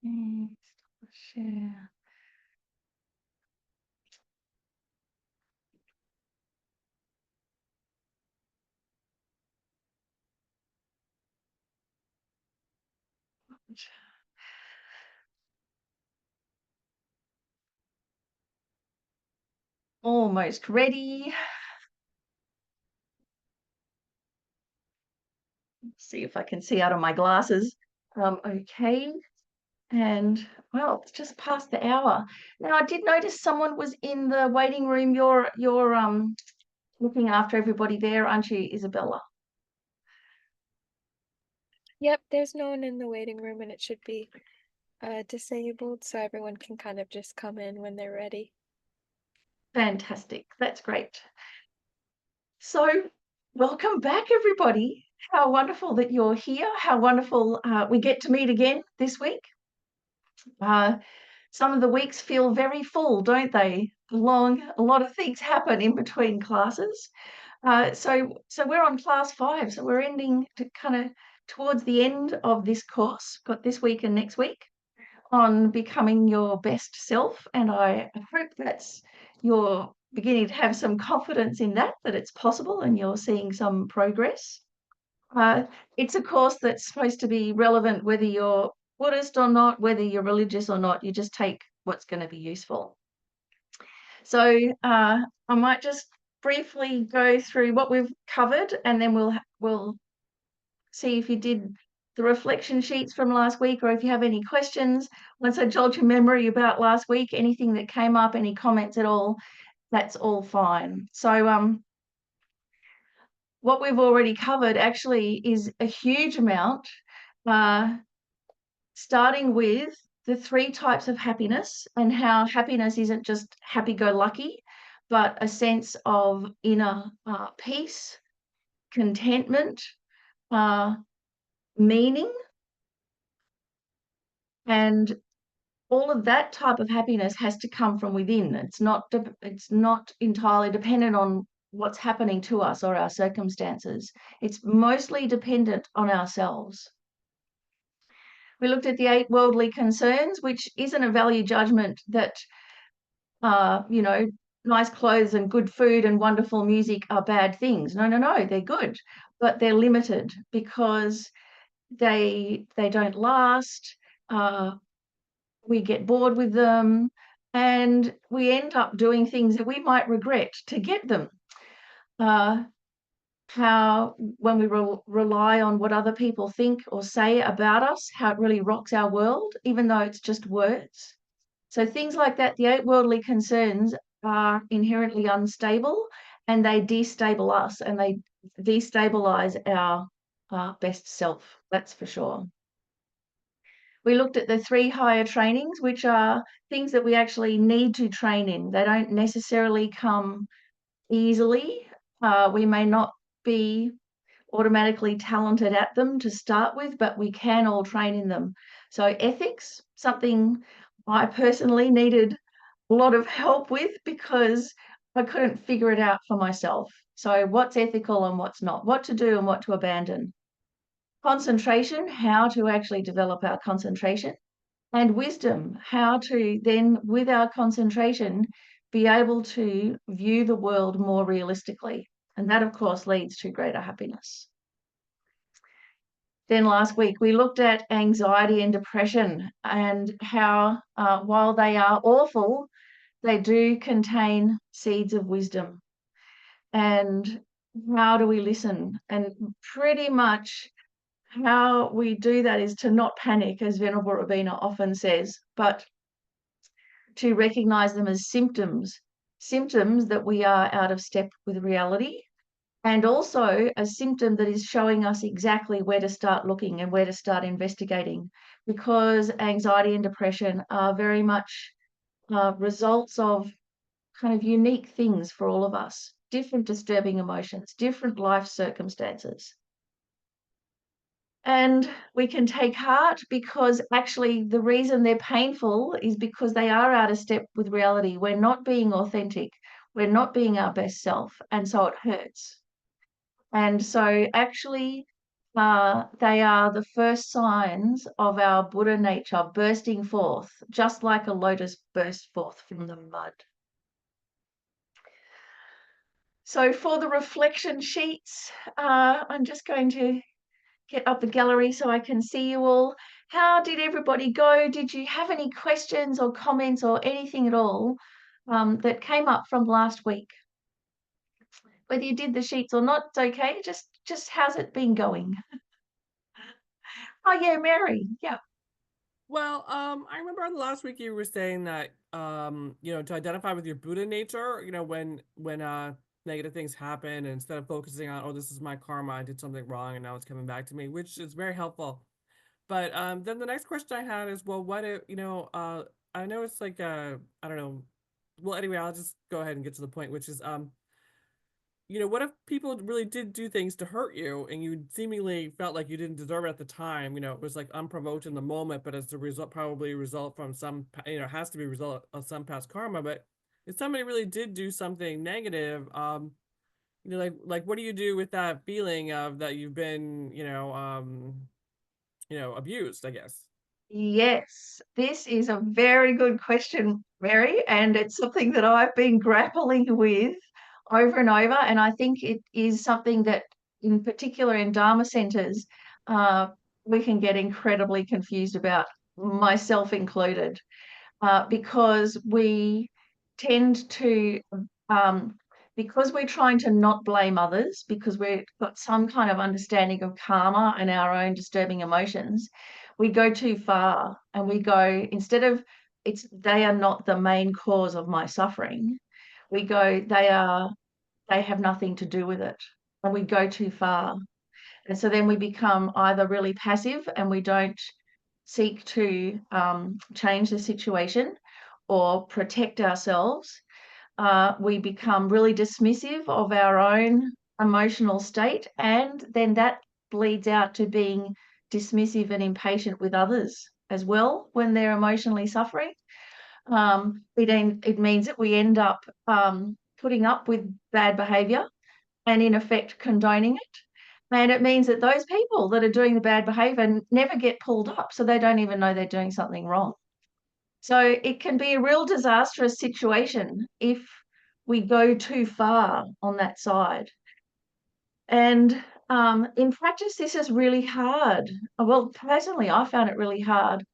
Okay, share. Almost ready. See if I can see out of my glasses. Okay. And well, it's just past the hour. Now I did notice someone was in the waiting room. You're looking after everybody there, aren't you, Isabella? Yep, there's no one in the waiting room and it should be disabled so everyone can kind of just come in when they're ready. Fantastic. That's great. So, welcome back, everybody. How wonderful that you're here. How wonderful we get to meet again this week. Some of the weeks feel very full, don't they? Long, a lot of things happen in between classes. So we're on class 5, so we're ending to kind of towards the end of this course, got this week and next week, on becoming your best self, and I hope that's you're beginning to have some confidence in that it's possible and you're seeing some progress. It's a course that's supposed to be relevant whether you're Buddhist or not, whether you're religious or not, you just take what's gonna be useful. So, I might just briefly go through what we've covered, and then we'll see if you did the reflection sheets from last week or if you have any questions. Once I jog your memory about last week, anything that came up, any comments at all, that's all fine. So, what we've already covered actually is a huge amount, uh, starting with the 3 types of happiness and how happiness isn't just happy-go-lucky, but a sense of inner, peace, contentment, uh, meaning, and all of that type of happiness has to come from within. It's not entirely dependent on what's happening to us or our circumstances. It's mostly dependent on ourselves. We looked at the 8 worldly concerns, which isn't a value judgment that, you know, nice clothes and good food and wonderful music are bad things. No, no, no, they're good, but they're limited because they don't last. We get bored with them, and we end up doing things that we might regret to get them. Uh, how when we rely on what other people think or say about us, how it really rocks our world, even though it's just words. So things like that, the 8 worldly concerns are inherently unstable, and they destabilize us, and they destabilize our best self, that's for sure. We looked at the 3 higher trainings, which are things that we actually need to train in. They don't necessarily come easily. We may not be automatically talented at them to start with, but we can all train in them. So ethics, something I personally needed a lot of help with because I couldn't figure it out for myself. So what's ethical and what's not, what to do and what to abandon. Concentration, how to actually develop our concentration, and wisdom, how to then, with our concentration, be able to view the world more realistically. And that, of course, leads to greater happiness. Then last week, we looked at anxiety and depression and how, while they are awful, they do contain seeds of wisdom. And how do we listen? And pretty much how we do that is to not panic, as Venerable Rabina often says, but to recognize them as symptoms that we are out of step with reality, and also a symptom that is showing us exactly where to start looking and where to start investigating, because anxiety and depression are very much results of kind of unique things for all of us, different disturbing emotions, different life circumstances. And we can take heart because actually the reason they're painful is because they are out of step with reality. We're not being authentic. We're not being our best self. And so it hurts. And so actually they are the first signs of our Buddha nature bursting forth, just like a lotus bursts forth from the mud. So for the reflection sheets, I'm just going to get up the gallery so I can see you all. How did everybody go? Did you have any questions or comments or anything at all that came up from last week? Whether you did the sheets or not, it's okay. Just how's it been going? Oh yeah, Mary. Yeah. Well, I remember on the last week you were saying that, to identify with your Buddha nature, when negative things happen, and instead of focusing on, oh, this is my karma, I did something wrong and now it's coming back to me, which is very helpful. But then the next question I had is, well, what if, I know it's like, I don't know. Well, anyway, I'll just go ahead and get to the point, which is, what if people really did do things to hurt you and you seemingly felt like you didn't deserve it at the time? It was like unprovoked in the moment, but as a result, probably result from some, has to be a result of some past karma. But if somebody really did do something negative, like what do you do with that feeling of that you've been, abused, I guess? Yes, this is a very good question, Mary, and it's something that I've been grappling with over and over. And I think it is something that, in particular in Dharma centers, uh, we can get incredibly confused about, myself included, because we tend to, um, because we're trying to not blame others, because we've got some kind of understanding of karma and our own disturbing emotions, we go too far and we go, instead of they are not the main cause of my suffering, we go, they have nothing to do with it. And we go too far. And so then we become either really passive and we don't seek to change the situation or protect ourselves. We become really dismissive of our own emotional state, and then that bleeds out to being dismissive and impatient with others as well when they're emotionally suffering. It means that we end up putting up with bad behavior and, in effect, condoning it. And it means that those people that are doing the bad behavior never get pulled up, so they don't even know they're doing something wrong. So it can be a real disastrous situation if we go too far on that side. And in practice, this is really hard. Well, personally, I found it really hard.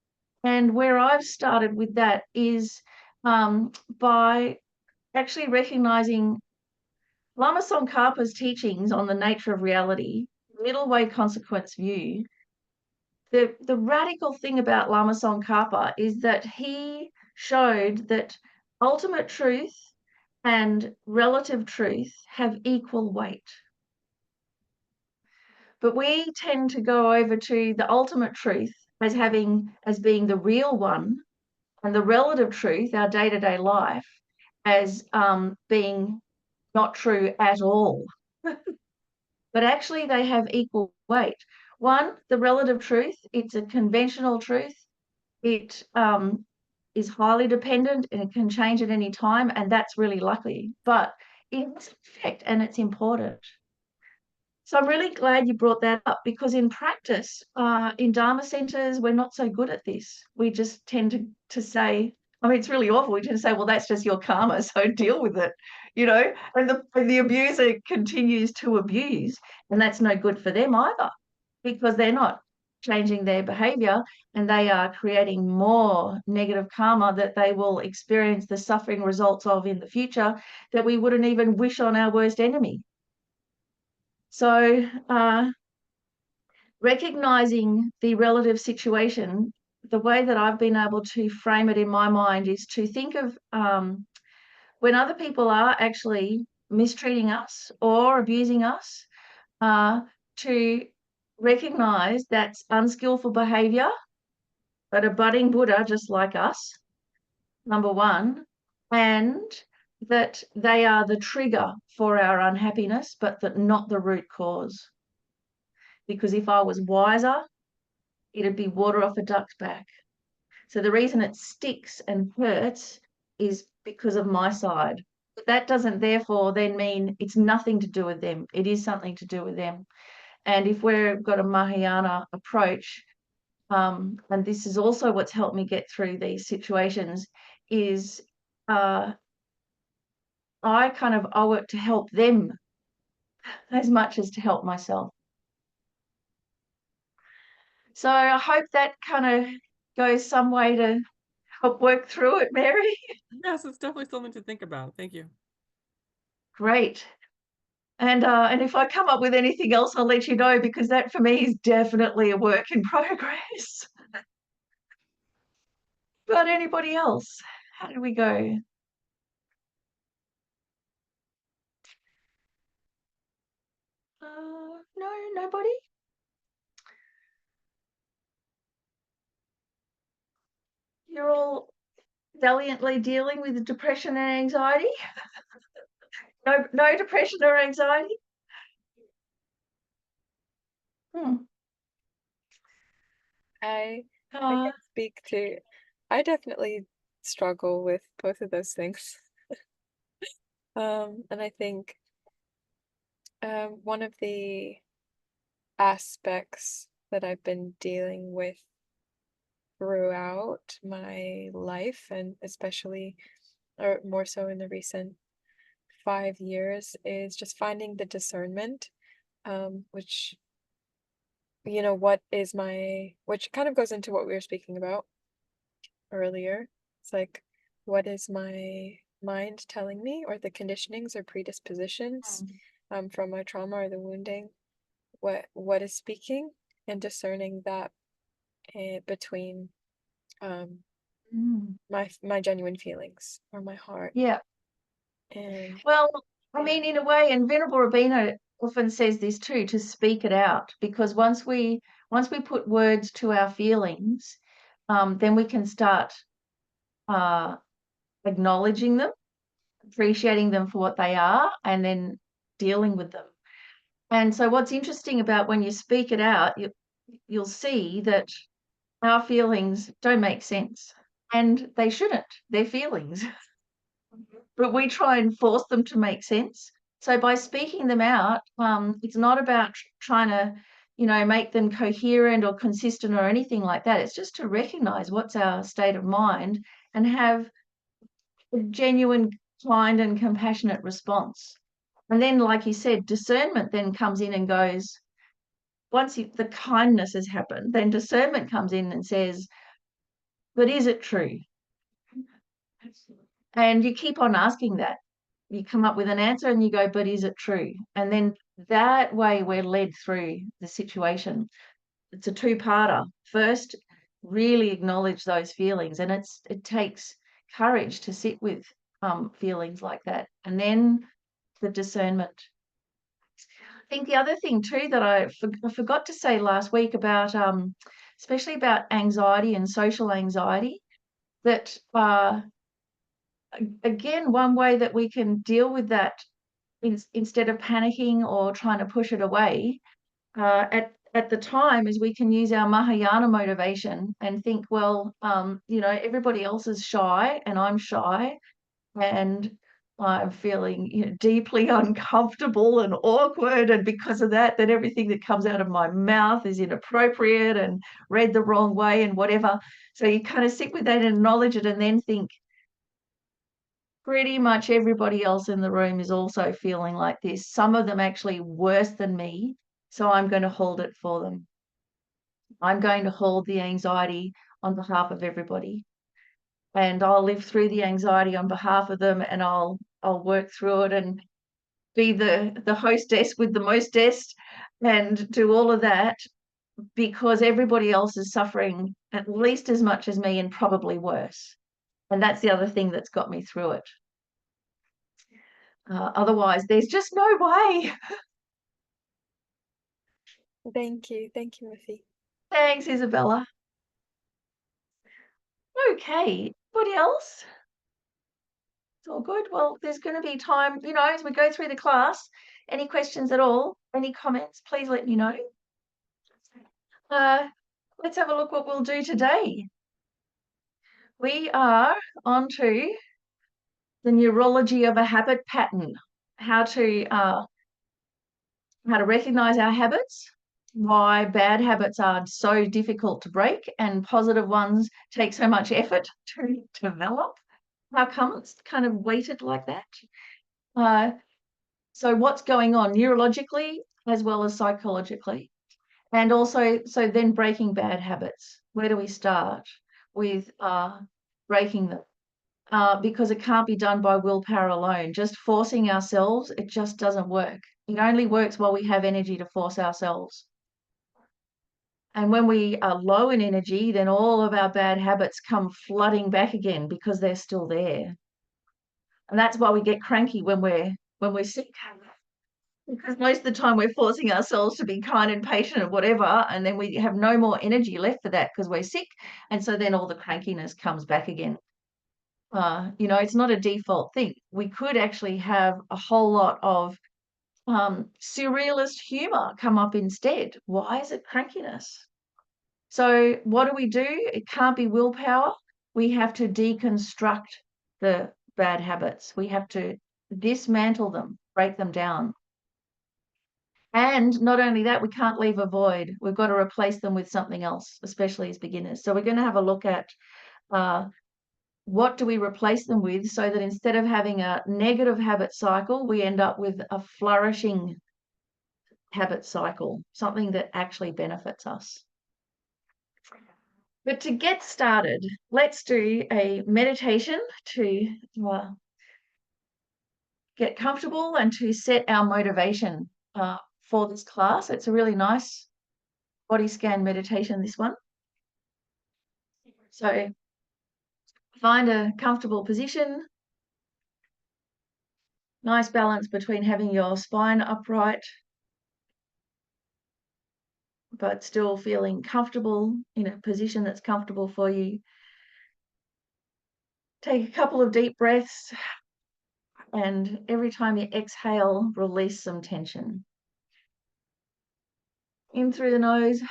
And where I've started with that is by actually recognizing Lama Tsongkhapa's teachings on the nature of reality, middle way consequence view. The radical thing about Lama Tsongkhapa is that he showed that ultimate truth and relative truth have equal weight. But we tend to go over to the ultimate truth as being the real one, and the relative truth, our day-to-day life, as being not true at all. But actually they have equal weight. One, the relative truth, it's a conventional truth. It is highly dependent and it can change at any time, and that's really lucky. But it has an effect and it's important. So I'm really glad you brought that up, because in practice, in Dharma centers, we're not so good at this. We just tend to say, I mean, it's really awful. We tend to say, well, that's just your karma, so deal with it, and the abuser continues to abuse, and that's no good for them either, because they're not changing their behavior and they are creating more negative karma that they will experience the suffering results of in the future that we wouldn't even wish on our worst enemy. So recognizing the relative situation, the way that I've been able to frame it in my mind is to think of when other people are actually mistreating us or abusing us, to recognize that's unskillful behavior, but a budding Buddha just like us, number one, and that they are the trigger for our unhappiness, but that not the root cause. Because if I was wiser, it'd be water off a duck's back. So the reason it sticks and hurts is because of my side. But that doesn't therefore then mean it's nothing to do with them. It is something to do with them. And if we've got a Mahayana approach, and this is also what's helped me get through these situations, is I kind of owe it to help them as much as to help myself. So I hope that kind of goes some way to help work through it, Mary. Yes, it's definitely something to think about. Thank you. Great. And if I come up with anything else, I'll let you know, because that for me is definitely a work in progress. But anybody else? How do we go? No, nobody? You're all valiantly dealing with depression and anxiety? No depression or anxiety? Hmm. I Uh, can speak to, I definitely struggle with both of those things. And I think one of the aspects that I've been dealing with throughout my life, and especially or more so in the recent 5 years, is just finding the discernment, which what is which kind of goes into what we were speaking about earlier. It's like, what is my mind telling me, or the conditionings or predispositions from my trauma or the wounding? What is speaking, and discerning that between my genuine feelings or my heart. yeah. And Well, I mean, in a way, and Venerable Rabina often says this too, to speak it out, because once we put words to our feelings, then we can start acknowledging them, appreciating them for what they are, and then dealing with them. And so what's interesting about when you speak it out, you'll see that our feelings don't make sense, and they shouldn't. They're feelings. But we try and force them to make sense. So by speaking them out, it's not about trying to, make them coherent or consistent or anything like that. It's just to recognize what's our state of mind and have a genuine, kind and compassionate response. And then, like you said, discernment then comes in and goes, once the kindness has happened, then discernment comes in and says, but is it true? And you keep on asking that. You come up with an answer and you go, but is it true? And then that way we're led through the situation. It's a two-parter. First, really acknowledge those feelings, and it takes courage to sit with feelings like that. And then the discernment. I think the other thing too that I forgot to say last week about, especially about anxiety and social anxiety, that again, one way that we can deal with that instead of panicking or trying to push it away, at the time, is we can use our Mahayana motivation and think, well, everybody else is shy and I'm shy, and I'm feeling, deeply uncomfortable and awkward, and because of that, then everything that comes out of my mouth is inappropriate and read the wrong way and whatever. So you kind of sit with that and acknowledge it, and then think, pretty much everybody else in the room is also feeling like this. Some of them actually worse than me. So I'm going to hold it for them. I'm going to hold the anxiety on behalf of everybody. And I'll live through the anxiety on behalf of them, and I'll work through it and be the hostess with the mostest and do all of that, because everybody else is suffering at least as much as me and probably worse. And that's the other thing that's got me through it. Otherwise, there's just no way. thank you, Miffi. Thanks, Isabella. Okay, anybody else? It's all good. Well, there's going to be time, as we go through the class. Any questions at all? Any comments? Please let me know. Let's have a look what we'll do today. We are on to the neurology of a habit pattern. How to how to recognize our habits, why bad habits are so difficult to break and positive ones take so much effort to develop. How come it's kind of weighted like that? So what's going on neurologically as well as psychologically? And also, so then breaking bad habits. Where do we start with breaking them? Because it can't be done by willpower alone. Just forcing ourselves, it just doesn't work. It only works while we have energy to force ourselves. And when we are low in energy, then all of our bad habits come flooding back again because they're still there. And that's why we get cranky when we're sick. Because most of the time we're forcing ourselves to be kind and patient and whatever, and then we have no more energy left for that because we're sick. And so then all the crankiness comes back again. It's not a default thing. We could actually have a whole lot of surrealist humor come up instead. Why is it crankiness? So what do? It can't be willpower. We have to deconstruct the bad habits. We have to dismantle them, break them down. And not only that, we can't leave a void. We've got to replace them with something else, especially as beginners. So we're going to have a look at what do we replace them with so that instead of having a negative habit cycle, we end up with a flourishing habit cycle, something that actually benefits us. But to get started, let's do a meditation to get comfortable and to set our motivation for this class. It's a really nice body scan meditation, this one. So find a comfortable position, nice balance between having your spine upright but still feeling comfortable in a position that's comfortable for you. Take a couple of deep breaths, and every time you exhale, release some tension. In through the nose,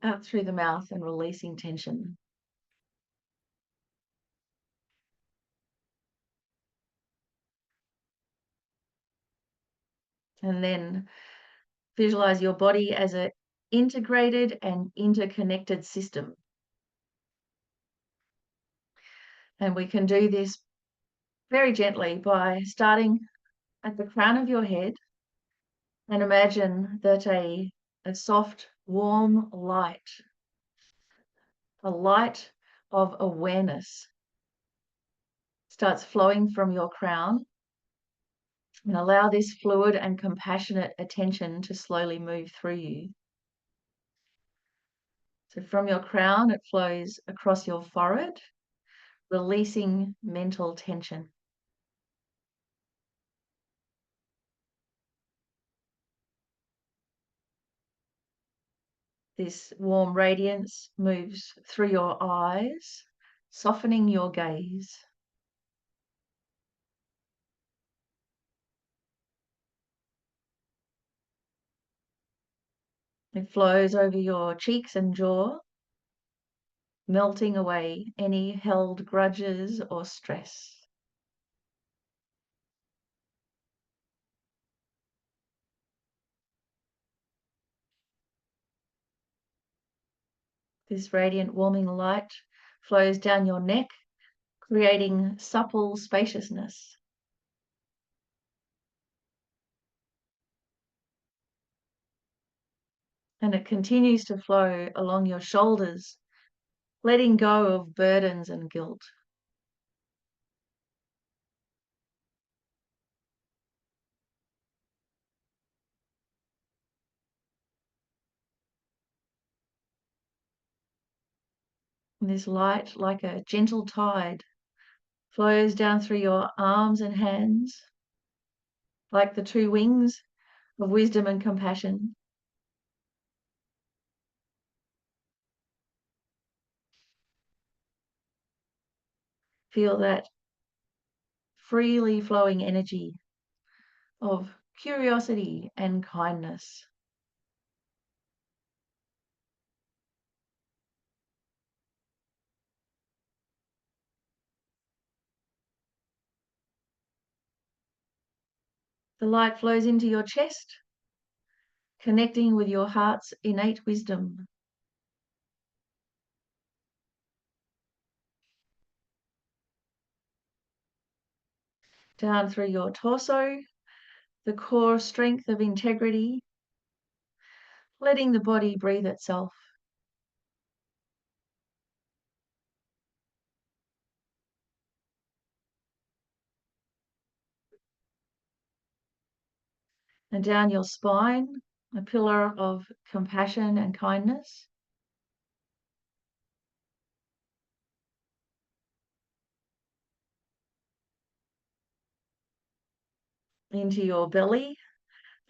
out through the mouth, and releasing tension. And then visualize your body as an integrated and interconnected system. And we can do this very gently by starting at the crown of your head and imagine that a soft, warm light, a light of awareness, starts flowing from your crown, and allow this fluid and compassionate attention to slowly move through you. So from your crown, it flows across your forehead, releasing mental tension. This warm radiance moves through your eyes, softening your gaze. It flows over your cheeks and jaw, melting away any held grudges or stress. This radiant, warming light flows down your neck, creating supple spaciousness. And it continues to flow along your shoulders, letting go of burdens and guilt. And this light, like a gentle tide, flows down through your arms and hands, like the two wings of wisdom and compassion. Feel that freely flowing energy of curiosity and kindness. The light flows into your chest, connecting with your heart's innate wisdom. Down through your torso, the core strength of integrity, letting the body breathe itself. And down your spine, a pillar of compassion and kindness. Into your belly,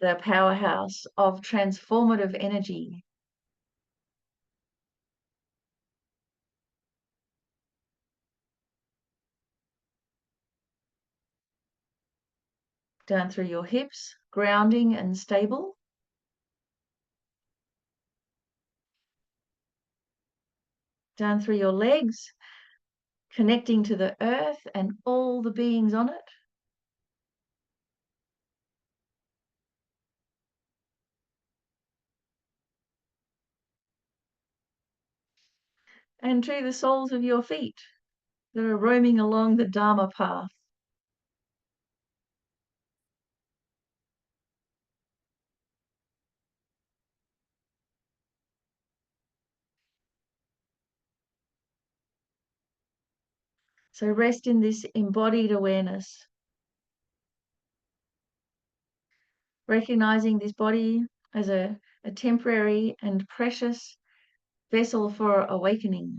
the powerhouse of transformative energy. Down through your hips, grounding and stable. Down through your legs, connecting to the earth and all the beings on it. And to the soles of your feet that are roaming along the Dharma path. So rest in this embodied awareness, recognizing this body as a temporary and precious vessel for awakening.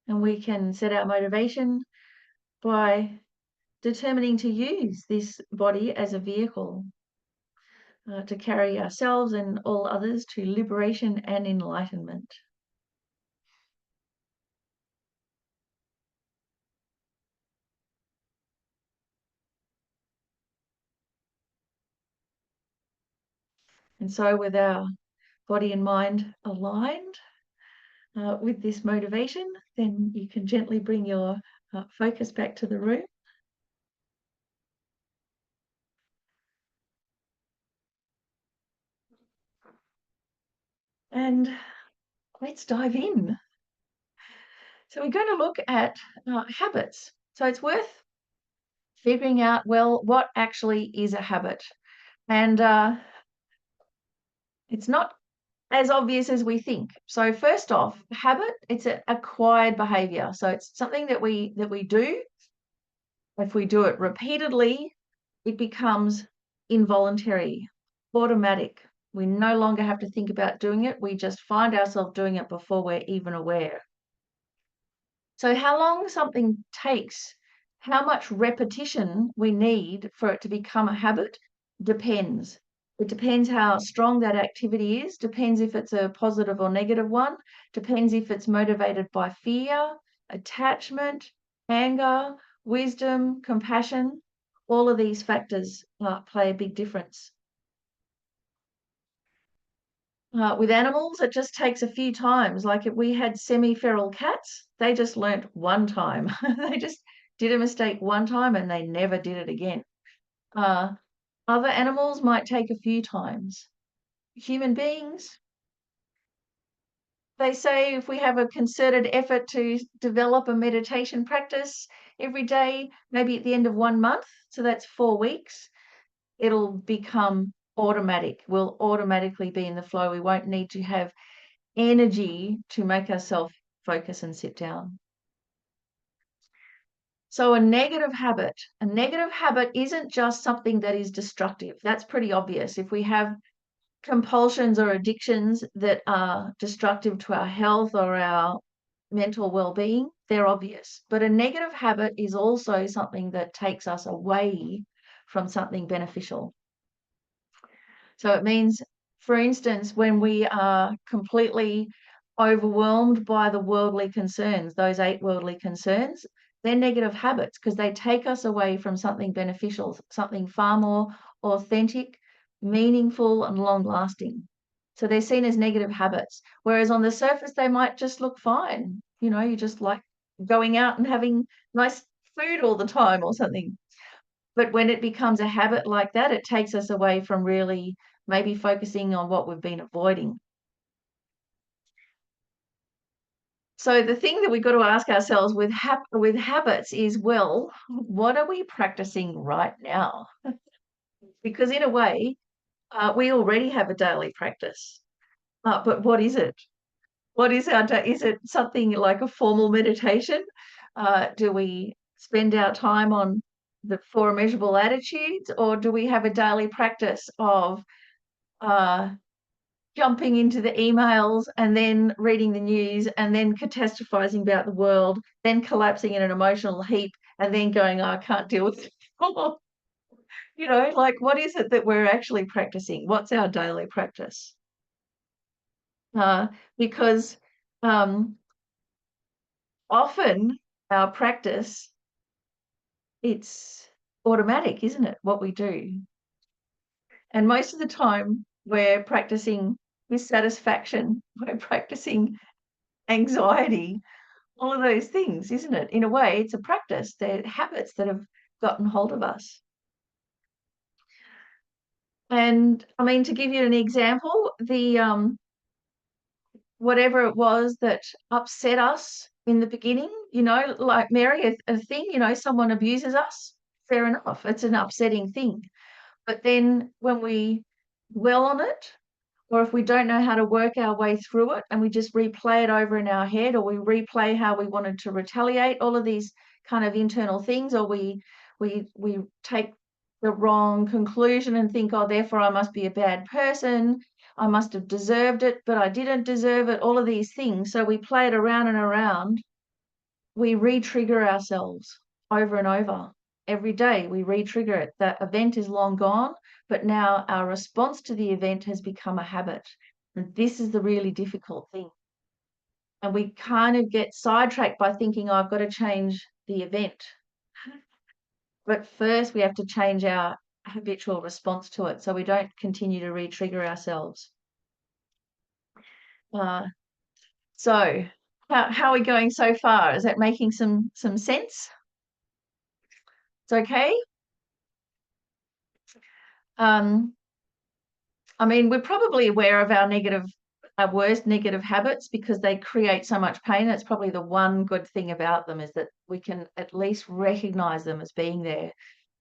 And we can set our motivation by determining to use this body as a vehicle to carry ourselves and all others to liberation and enlightenment. And so with our body and mind aligned with this motivation, then you can gently bring your focus back to the room. And let's dive in. So we're going to look at habits. So it's worth figuring out, well, what actually is a habit? And it's not as obvious as we think. So first off, habit, it's an acquired behavior. So it's something that we do. If we do it repeatedly, it becomes involuntary, automatic. We no longer have to think about doing it. We just find ourselves doing it before we're even aware. So how long something takes, how much repetition we need for it to become a habit depends. It depends how strong that activity is, depends if it's a positive or negative one, depends if it's motivated by fear, attachment, anger, wisdom, compassion. All of these factors play a big difference. With animals, it just takes a few times. Like if we had semi-feral cats, they just learnt one time. They just did a mistake one time and they never did it again. Other animals might take a few times. Human beings, they say if we have a concerted effort to develop a meditation practice every day, maybe at the end of 1 month, so that's 4 weeks, it'll become automatic. We'll automatically be in the flow. We won't need to have energy to make ourselves focus and sit down. So a negative habit isn't just something that is destructive. That's pretty obvious. If we have compulsions or addictions that are destructive to our health or our mental well-being, they're obvious. But a negative habit is also something that takes us away from something beneficial. So it means, for instance, when we are completely overwhelmed by the worldly concerns, those 8 worldly concerns, they're negative habits because they take us away from something beneficial, something far more authentic, meaningful, and long-lasting. So they're seen as negative habits, whereas on the surface, they might just look fine. You know, you just like going out and having nice food all the time or something. But when it becomes a habit like that, it takes us away from really maybe focusing on what we've been avoiding. So the thing that we've got to ask ourselves with habits is, well, what are we practicing right now? Because in a way, we already have a daily practice. But what is it? What is our day? Is it something like a formal meditation? Do we spend our time on the four immeasurable attitudes, or do we have a daily practice of jumping into the emails and then reading the news and then catastrophizing about the world, then collapsing in an emotional heap and then going, oh, I can't deal with it anymore? You know, like, what is it that we're actually practicing? What's our daily practice? Because often our practice, it's automatic, isn't it, what we do? And most of the time we're practicing dissatisfaction, we're practicing anxiety, all of those things, isn't it? In a way, it's a practice. They're habits that have gotten hold of us. And I mean, to give you an example, the whatever it was that upset us in the beginning, you know, like Mary, a thing, you know, someone abuses us, fair enough. It's an upsetting thing. But then when we dwell on it, or if we don't know how to work our way through it and we just replay it over in our head, or we replay how we wanted to retaliate, all of these kind of internal things, or we take the wrong conclusion and think, oh, therefore I must be a bad person, I must have deserved it, but I didn't deserve it, all of these things. So we play it around and around. We re-trigger ourselves over and over. Every day we re-trigger it. That event is long gone, but now our response to the event has become a habit. And this is the really difficult thing. And we kind of get sidetracked by thinking, oh, I've got to change the event. But first we have to change our habitual response to it so we don't continue to re-trigger ourselves. So how are we going so far? Is that making some sense? It's okay? I mean, we're probably aware of our worst negative habits because they create so much pain. That's probably the one good thing about them, is that we can at least recognize them as being there.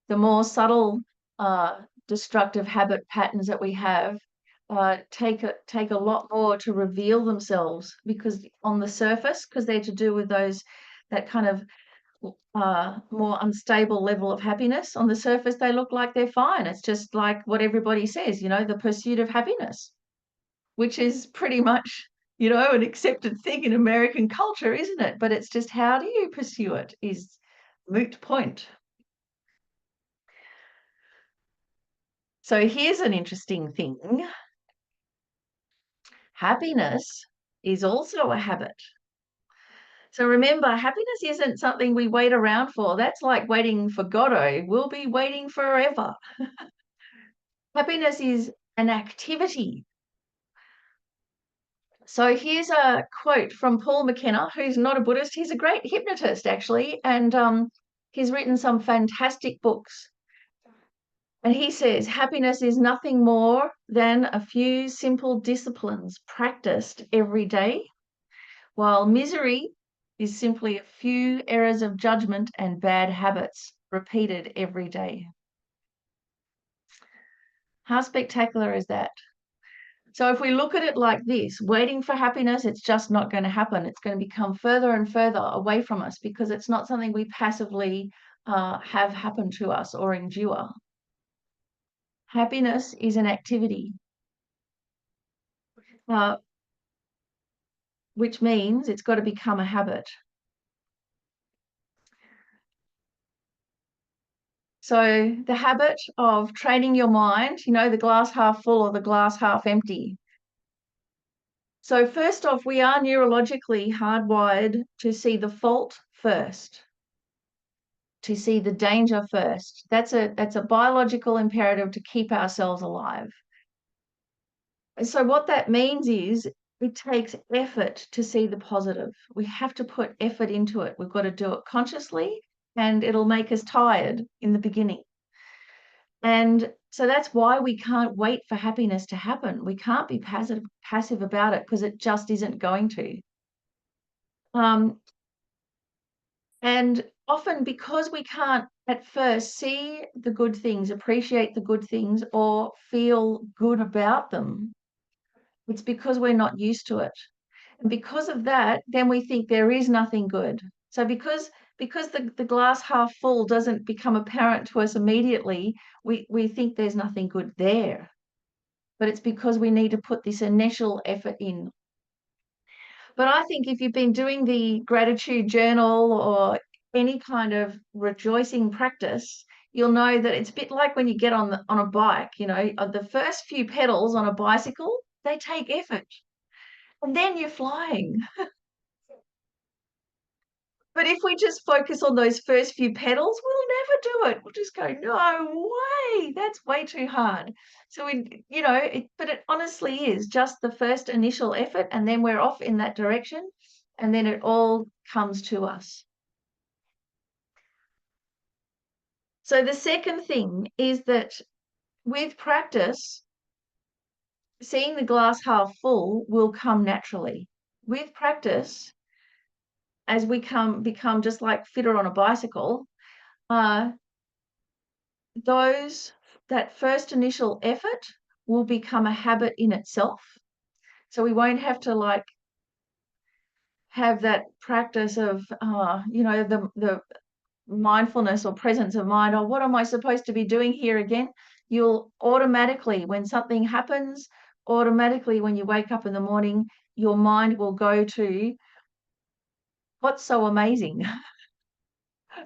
The more subtle, destructive habit patterns that we have take a lot more to reveal themselves, because on the surface, because they're to do with that kind of more unstable level of happiness. On the surface, they look like they're fine. It's just like what everybody says, you know, the pursuit of happiness, which is pretty much, you know, an accepted thing in American culture, isn't it? But it's just, how do you pursue it is moot point. So here's an interesting thing. Happiness is also a habit. So remember, happiness isn't something we wait around for. That's like waiting for Godot. We'll be waiting forever. Happiness is an activity. So here's a quote from Paul McKenna, who's not a Buddhist. He's a great hypnotist, actually, and he's written some fantastic books. And he says, happiness is nothing more than a few simple disciplines practiced every day, while misery is simply a few errors of judgment and bad habits repeated every day. How spectacular is that? So if we look at it like this, waiting for happiness, it's just not going to happen. It's going to become further and further away from us because it's not something we passively have happen to us or endure. Happiness is an activity, which means it's got to become a habit. So the habit of training your mind, you know, the glass half full or the glass half empty. So first off, we are neurologically hardwired to see the fault first, to see the danger first. That's a biological imperative to keep ourselves alive. And so what that means is it takes effort to see the positive. We have to put effort into it. We've got to do it consciously, and it'll make us tired in the beginning. And so that's why we can't wait for happiness to happen. We can't be passive about it, because it just isn't going to. And often, because we can't at first see the good things, appreciate the good things, or feel good about them, it's because we're not used to it. And because of that, then we think there is nothing good. So because the glass half full doesn't become apparent to us immediately, we think there's nothing good there. But it's because we need to put this initial effort in. But I think if you've been doing the gratitude journal or any kind of rejoicing practice, you'll know that it's a bit like when you get on a bike, the first few pedals on a bicycle, they take effort. And then you're flying. But if we just focus on those first few pedals, we'll never do it. We'll just go, no way, that's way too hard. So but it honestly is just the first initial effort, and then we're off in that direction, and then it all comes to us. So the second thing is that with practice, seeing the glass half full will come naturally. With practice, as we become just like fitter on a bicycle, that first initial effort will become a habit in itself. So we won't have to have that practice of the mindfulness or presence of mind. Oh, what am I supposed to be doing here again? You'll automatically, when something happens, automatically when you wake up in the morning, your mind will go to, what's so amazing?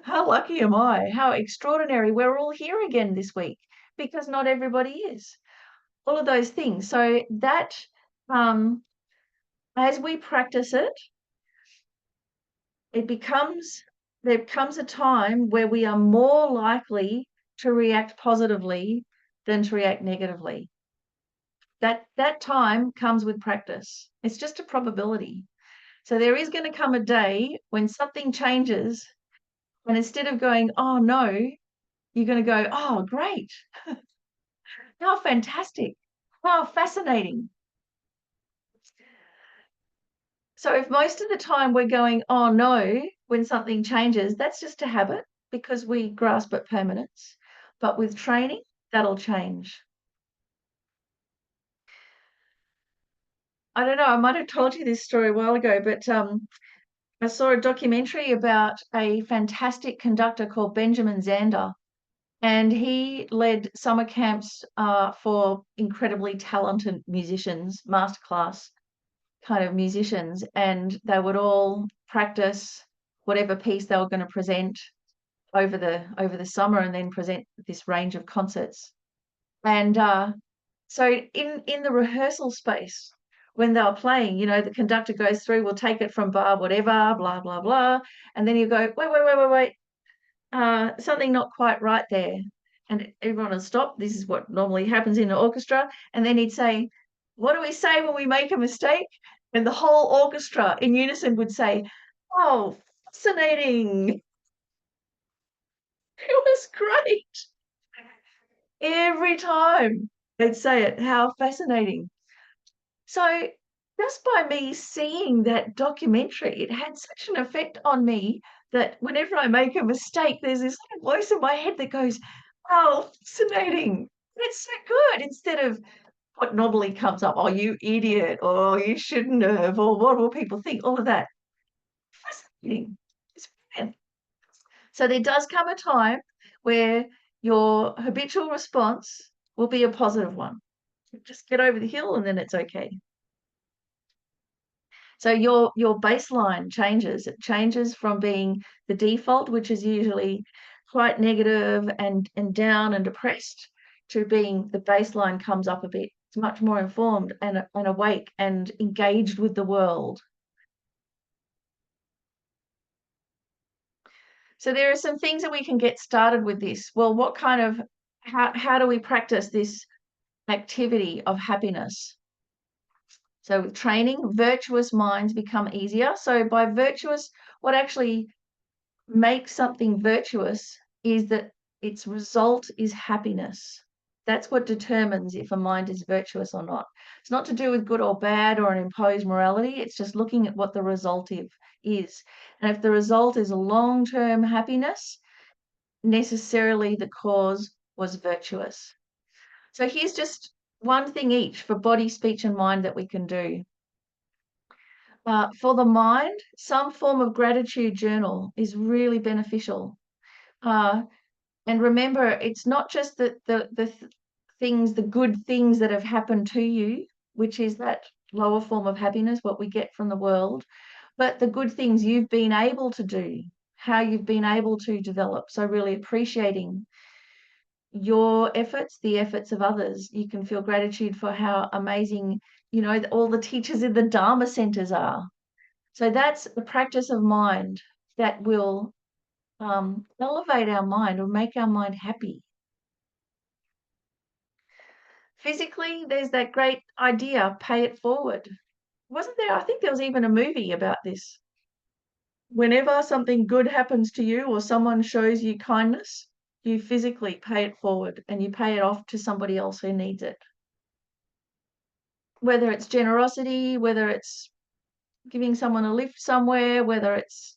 How lucky am I? How extraordinary. We're all here again this week, because not everybody is. All of those things. So that, as we practice it, there comes a time where we are more likely to react positively than to react negatively. That time comes with practice. It's just a probability. So there is going to come a day when something changes, and instead of going, oh no, you're going to go, oh great, how fantastic, how fascinating. So if most of the time we're going, oh no, when something changes, that's just a habit, because we grasp at permanence. But with training, that'll change. I don't know, I might have told you this story a while ago, but I saw a documentary about a fantastic conductor called Benjamin Zander, and he led summer camps for incredibly talented musicians, masterclass kind of musicians, and they would all practice whatever piece they were going to present over the summer, and then present this range of concerts. And so in the rehearsal space, when they were playing, the conductor goes through, we'll take it from bar whatever, blah blah blah, and then you go, wait, something not quite right there, and everyone will stop. This is what normally happens in an orchestra. And then he'd say, what do we say when we make a mistake? And the whole orchestra in unison would say, oh, fascinating. It was great. Every time they'd say it, how fascinating. So just by me seeing that documentary, it had such an effect on me that whenever I make a mistake, there's this little voice in my head that goes, oh, fascinating. That's so good. Instead of what normally comes up, oh, you idiot, or you shouldn't have, or what will people think? All of that. Fascinating. It's brilliant. So there does come a time where your habitual response will be a positive one. Just get over the hill and then it's okay. So your baseline changes. It changes from being the default, which is usually quite negative and down and depressed, to being the baseline comes up a bit. It's much more informed and awake and engaged with the world. So there are some things that we can get started with this. Well, how do we practice this activity of happiness? So with training, virtuous minds become easier. So by virtuous, what actually makes something virtuous is that its result is happiness. That's what determines if a mind is virtuous or not. It's not to do with good or bad or an imposed morality. It's just looking at what the result is. And if the result is long-term happiness, necessarily the cause was virtuous. So here's just one thing each for body, speech, and mind that we can do. For the mind, some form of gratitude journal is really beneficial. And remember, it's not just the good things that have happened to you, which is that lower form of happiness, what we get from the world, but the good things you've been able to do, how you've been able to develop. So really appreciating your efforts, the efforts of others. You can feel gratitude for how amazing, all the teachers in the Dharma centers are. So that's the practice of mind that will elevate our mind or make our mind happy. Physically, there's that great idea, pay it forward. Wasn't there? I think there was even a movie about this. Whenever something good happens to you or someone shows you kindness, you physically pay it forward and you pay it off to somebody else who needs it. Whether it's generosity, whether it's giving someone a lift somewhere, whether it's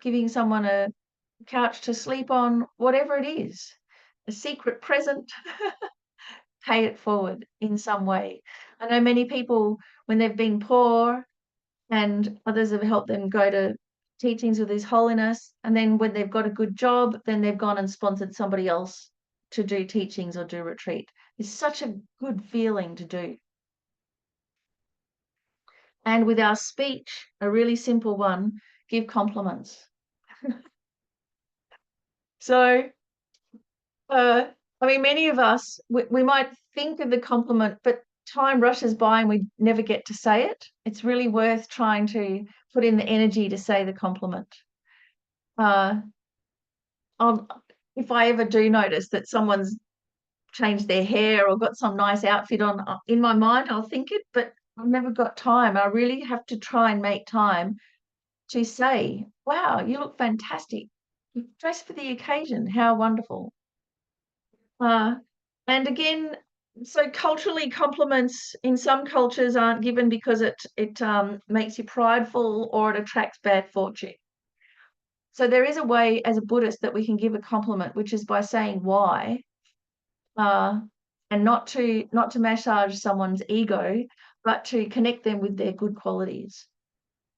giving someone a couch to sleep on, whatever it is, a secret present, pay it forward in some way. I know many people, when they've been poor and others have helped them go to teachings with His Holiness, and then when they've got a good job, then they've gone and sponsored somebody else to do teachings or do retreat. It's such a good feeling to do. And with our speech, a really simple one, give compliments. So, many of us, we might think of the compliment, but time rushes by and we never get to say it. It's really worth trying to put in the energy to say the compliment. If I ever do notice that someone's changed their hair or got some nice outfit on, in my mind, I'll think it, but I've never got time. I really have to try and make time to say, wow, you look fantastic. You've dressed for the occasion. How wonderful. And again, so culturally, compliments in some cultures aren't given because it makes you prideful or it attracts bad fortune. So there is a way as a Buddhist that we can give a compliment, which is by saying why, and not to massage someone's ego, but to connect them with their good qualities.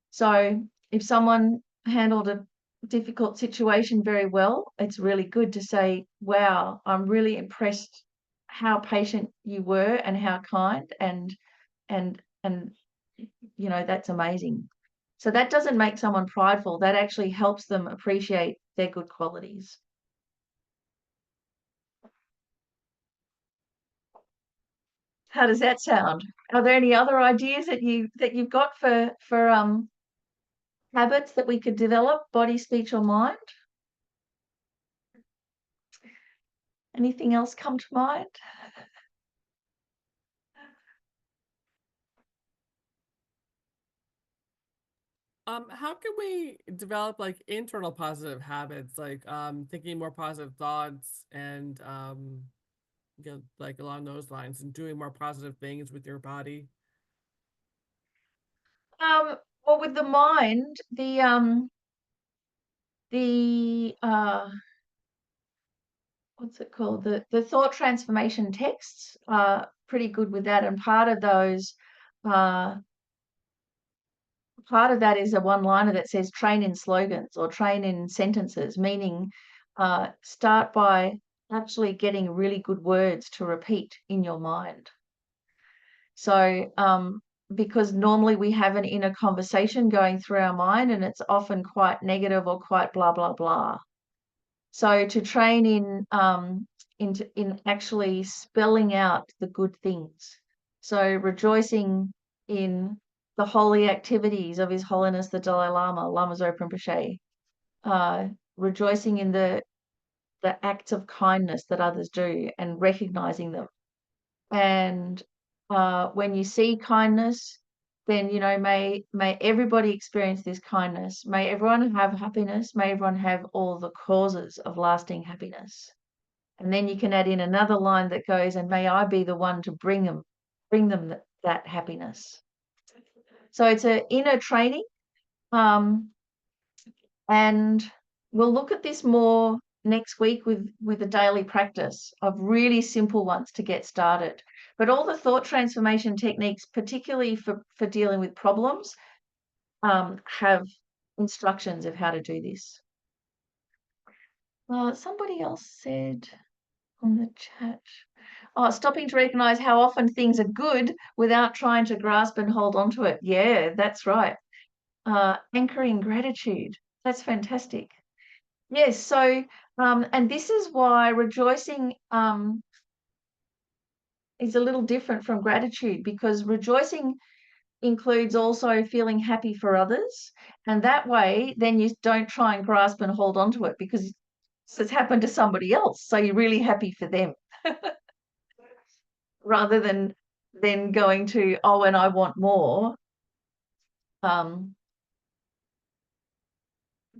So if someone handled a difficult situation very well, it's really good to say, wow, I'm really impressed how patient you were and how kind, and that's amazing. So that doesn't make someone prideful. That actually helps them appreciate their good qualities. How does that sound? Are there any other ideas that you've got for habits that we could develop, body, speech, or mind? Anything else come to mind? How can we develop like internal positive habits, like thinking more positive thoughts and like along those lines, and doing more positive things with your body? Well, with the mind, the what's it called? The thought transformation texts are pretty good with that, and part of that is a one-liner that says train in slogans or train in sentences, meaning start by actually getting really good words to repeat in your mind. So, because normally we have an inner conversation going through our mind and it's often quite negative or quite blah, blah, blah. So to train in actually spelling out the good things. So rejoicing in the holy activities of His Holiness the Dalai Lama, Lama Zopa Rinpoche, rejoicing in the acts of kindness that others do and recognizing them. And when you see kindness, then, you know, may everybody experience this kindness. May everyone have happiness. May everyone have all the causes of lasting happiness. And then you can add in another line that goes, and may I be the one to bring them that happiness. So it's an inner training. And we'll look at this more next week with a daily practice of really simple ones to get started. But all the thought transformation techniques, particularly for dealing with problems, have instructions of how to do this. Somebody else said on the chat, stopping to recognize how often things are good without trying to grasp and hold on to it. Yeah, that's right. Anchoring gratitude. That's fantastic. Yes, so and this is why rejoicing is a little different from gratitude, because rejoicing includes also feeling happy for others, and that way then you don't try and grasp and hold on to it because it's happened to somebody else, so you're really happy for them rather than going to, oh, and I want more.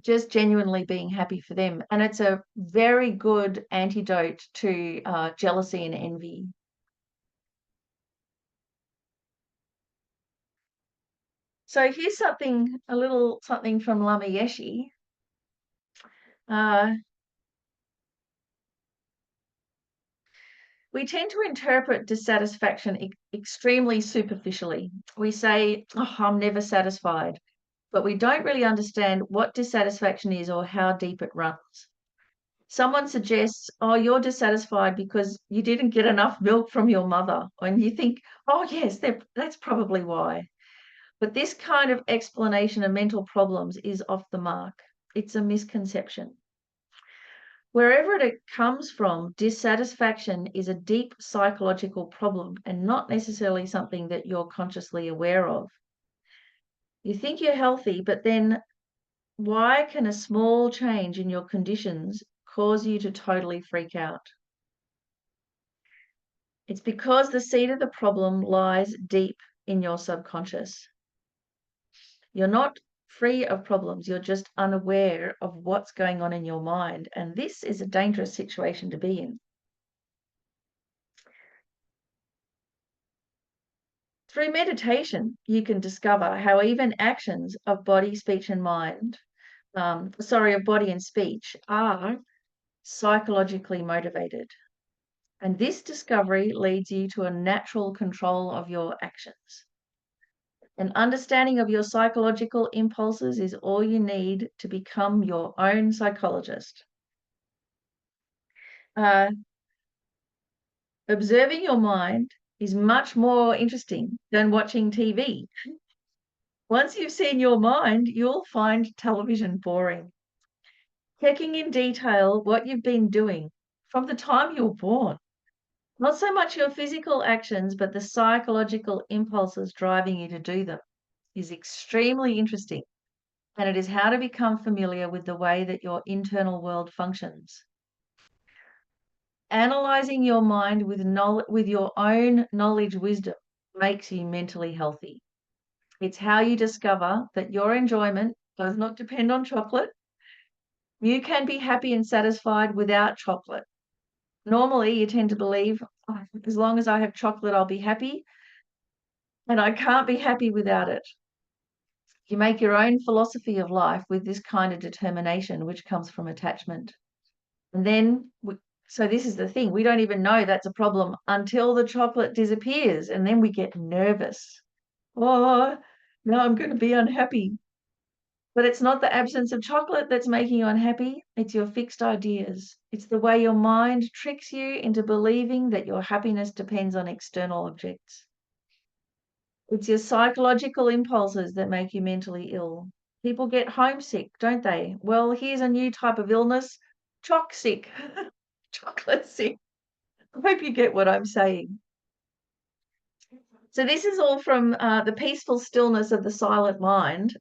Just genuinely being happy for them. And it's a very good antidote to jealousy and envy. So here's a little something from Lama Yeshe. We tend to interpret dissatisfaction extremely superficially. We say, oh, I'm never satisfied, but we don't really understand what dissatisfaction is or how deep it runs. Someone suggests, oh, you're dissatisfied because you didn't get enough milk from your mother. And you think, oh, yes, that's probably why. But this kind of explanation of mental problems is off the mark. It's a misconception. Wherever it comes from, dissatisfaction is a deep psychological problem and not necessarily something that you're consciously aware of. You think you're healthy, but then why can a small change in your conditions cause you to totally freak out? It's because the seed of the problem lies deep in your subconscious. You're not free of problems, you're just unaware of what's going on in your mind, and this is a dangerous situation to be in. Through meditation, you can discover how even actions of body, speech, and mind, of body and speech, are psychologically motivated. And this discovery leads you to a natural control of your actions. An understanding of your psychological impulses is all you need to become your own psychologist. Observing your mind is much more interesting than watching TV. Once you've seen your mind, you'll find television boring. Checking in detail what you've been doing from the time you were born. Not so much your physical actions, but the psychological impulses driving you to do them is extremely interesting. And it is how to become familiar with the way that your internal world functions. Analyzing your mind with your own knowledge wisdom makes you mentally healthy. It's how you discover that your enjoyment does not depend on chocolate. You can be happy and satisfied without chocolate. Normally, you tend to believe, oh, as long as I have chocolate, I'll be happy. And I can't be happy without it. You make your own philosophy of life with this kind of determination, which comes from attachment. And then, so this is the thing, we don't even know that's a problem until the chocolate disappears. And then we get nervous. Oh, now I'm going to be unhappy. But it's not the absence of chocolate that's making you unhappy. It's your fixed ideas. It's the way your mind tricks you into believing that your happiness depends on external objects. It's your psychological impulses that make you mentally ill. People get homesick, don't they? Well, here's a new type of illness, choc sick, chocolate sick. I hope you get what I'm saying. So this is all from The Peaceful Stillness of the Silent Mind,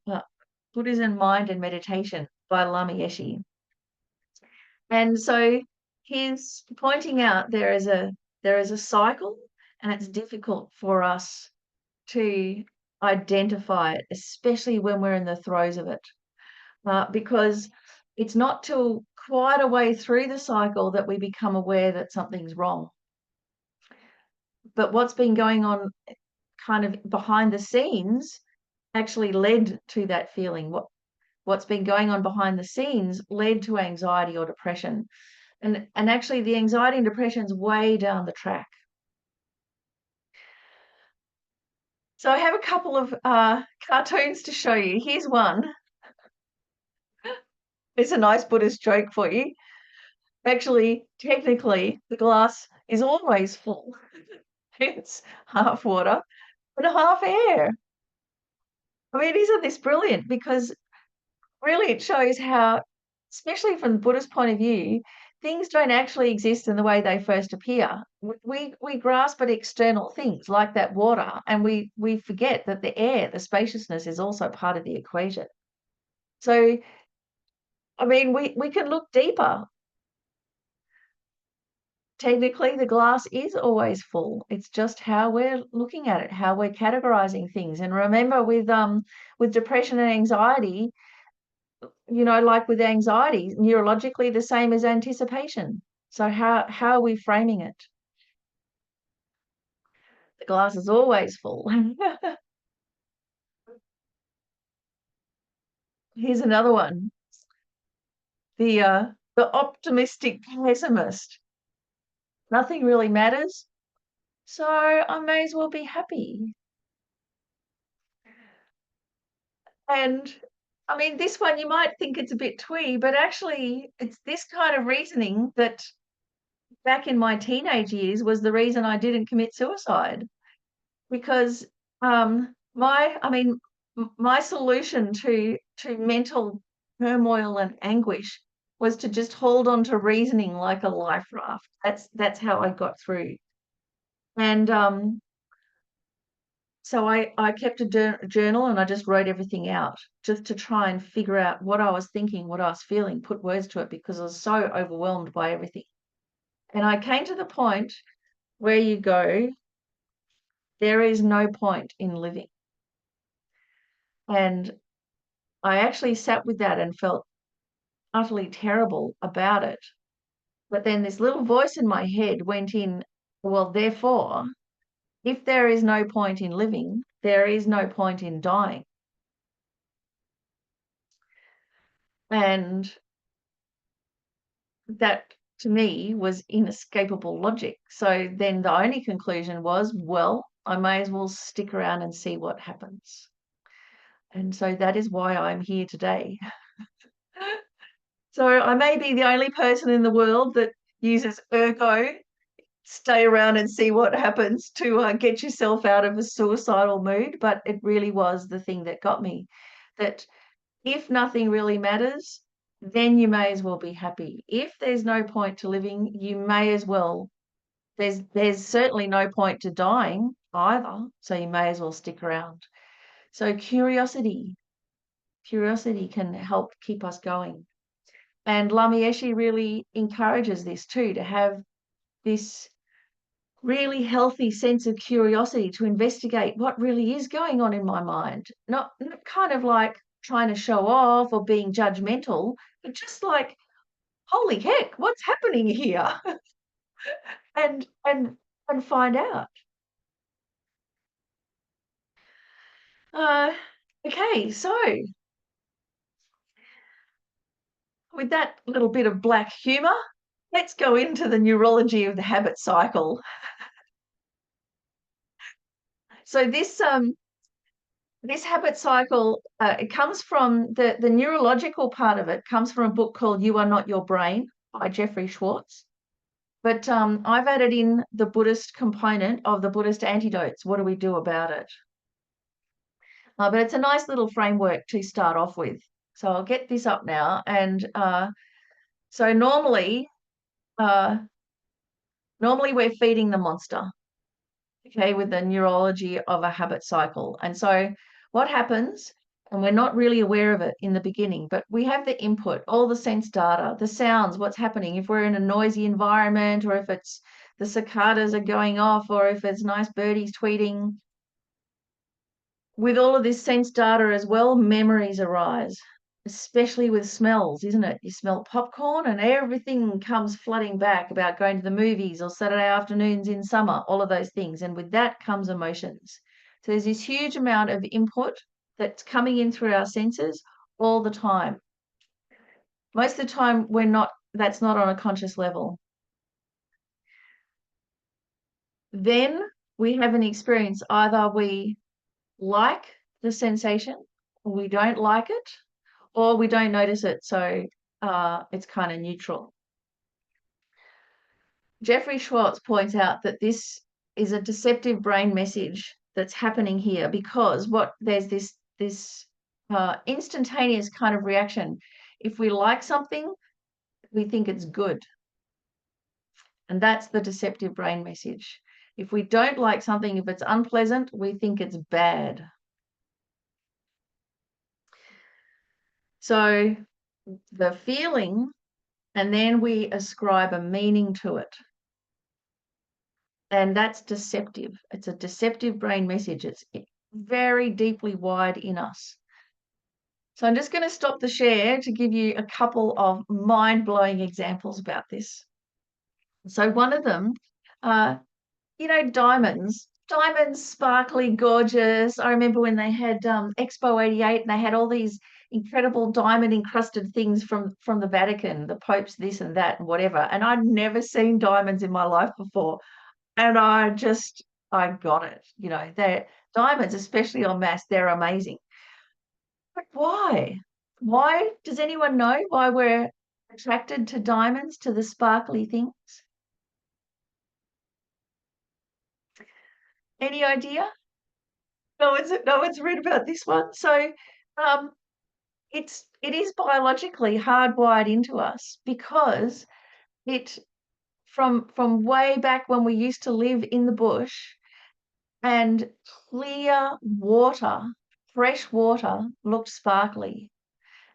Buddhism, Mind and Meditation by Lama Yeshe. And so he's pointing out there is a cycle, and it's difficult for us to identify it, especially when we're in the throes of it, because it's not till quite a way through the cycle that we become aware that something's wrong. But what's been going on kind of behind the scenes actually led to that feeling. What's been going on behind the scenes led to anxiety or depression. And actually the anxiety and depression's way down the track. So I have a couple of cartoons to show you. Here's one. It's a nice Buddhist joke for you. Actually, technically, the glass is always full. It's half water and half air. I mean, isn't this brilliant? Because really it shows how, especially from the Buddhist point of view, things don't actually exist in the way they first appear. We grasp at external things like that water, and we forget that the air, the spaciousness, is also part of the equation. So, I mean, we can look deeper. Technically, the glass is always full. It's just how we're looking at it, how we're categorizing things. And remember, with depression and anxiety, like with anxiety, neurologically the same as anticipation. So how are we framing it? The glass is always full. Here's another one. The optimistic pessimist. Nothing really matters, so I may as well be happy. And I mean, this one you might think it's a bit twee, but actually it's this kind of reasoning that back in my teenage years was the reason I didn't commit suicide. Because my solution to mental turmoil and anguish was to just hold on to reasoning like a life raft. That's how I got through. And so I kept a journal and I just wrote everything out just to try and figure out what I was thinking, what I was feeling, put words to it, because I was so overwhelmed by everything. And I came to the point where you go, there is no point in living. And I actually sat with that and felt utterly terrible about it. But then this little voice in my head went in, well, therefore, if there is no point in living, there is no point in dying. And that, to me, was inescapable logic. So then the only conclusion was, well, I may as well stick around and see what happens. And so that is why I'm here today. So I may be the only person in the world that uses ergo, stay around and see what happens, to get yourself out of a suicidal mood, but it really was the thing that got me, that if nothing really matters, then you may as well be happy. If there's no point to living, you may as well, there's certainly no point to dying either, so you may as well stick around. So curiosity can help keep us going. And Lama Yeshe really encourages this too, to have this really healthy sense of curiosity, to investigate what really is going on in my mind. Not kind of like trying to show off or being judgmental, but just like, holy heck, what's happening here? and find out. Okay, so with that little bit of black humor, let's go into the neurology of the habit cycle. So this habit cycle, it comes from the neurological part of it comes from a book called You Are Not Your Brain by Jeffrey Schwartz. But I've added in the Buddhist component of the Buddhist antidotes. What do we do about it? But it's a nice little framework to start off with. So I'll get this up now. And so normally we're feeding the monster, okay, with the neurology of a habit cycle. And so what happens, and we're not really aware of it in the beginning, but we have the input, all the sense data, the sounds, what's happening. If we're in a noisy environment, or if it's the cicadas are going off, or if it's nice birdies tweeting, with all of this sense data as well, memories arise, especially with smells, isn't it? You smell popcorn and everything comes flooding back about going to the movies or Saturday afternoons in summer, all of those things. And with that comes emotions. So there's this huge amount of input that's coming in through our senses all the time. Most of the time, that's not on a conscious level. Then we have an experience. Either we like the sensation, or we don't like it, or we don't notice it. So it's kind of neutral. Jeffrey Schwartz points out that this is a deceptive brain message that's happening here, because there's this instantaneous kind of reaction. If we like something, we think it's good. And that's the deceptive brain message. If we don't like something, if it's unpleasant, we think it's bad. So the feeling, and then we ascribe a meaning to it. And that's deceptive. It's a deceptive brain message. It's very deeply wired in us. So I'm just going to stop the share to give you a couple of mind-blowing examples about this. So one of them, diamonds, sparkly, gorgeous. I remember when they had Expo 88 and they had all these incredible diamond encrusted things from the Vatican, the Pope's this and that and whatever. And I'd never seen diamonds in my life before. And I got it. They're diamonds, especially en masse, they're amazing. But why? Why? Does anyone know why we're attracted to diamonds, to the sparkly things? Any idea? No one's read about this one. So it is biologically hardwired into us, because it from way back when we used to live in the bush, and clear water, fresh water looked sparkly,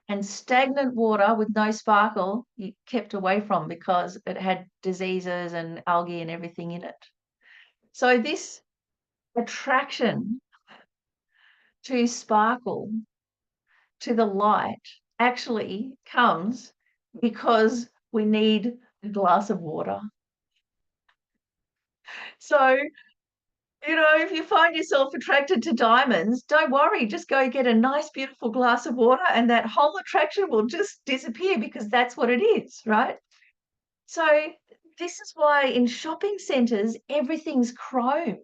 and stagnant water with no sparkle you kept away from, because it had diseases and algae and everything in it. So this attraction to sparkle, to the light, actually comes because we need a glass of water. So, if you find yourself attracted to diamonds, don't worry, just go get a nice, beautiful glass of water, and that whole attraction will just disappear, because that's what it is, right? So this is why in shopping centres, everything's chrome,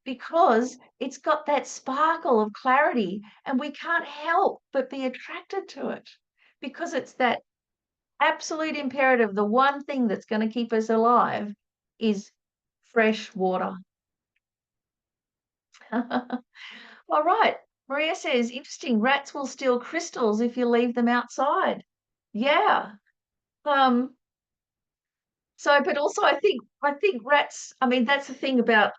because it's got that sparkle of clarity, and we can't help but be attracted to it, because it's that absolute imperative. The one thing that's going to keep us alive is fresh water. All right. Maria says, interesting, rats will steal crystals if you leave them outside. Yeah. But also I think rats, that's the thing about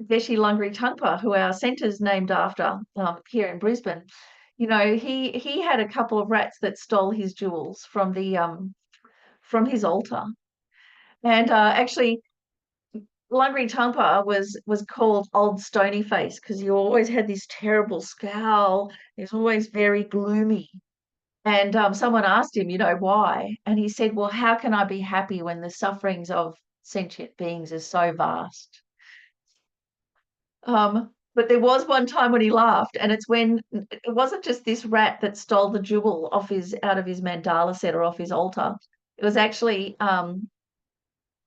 Veshi Lungri Tungpa, who our centre's named after here in Brisbane. He had a couple of rats that stole his jewels from his altar. And actually, Lungri Tungpa was called Old Stony Face, because he always had this terrible scowl. He was always very gloomy. And someone asked him, why? And he said, well, how can I be happy when the sufferings of sentient beings are so vast? But there was one time when he laughed, and it's when it wasn't just this rat that stole the jewel out of his mandala set or off his altar. It was actually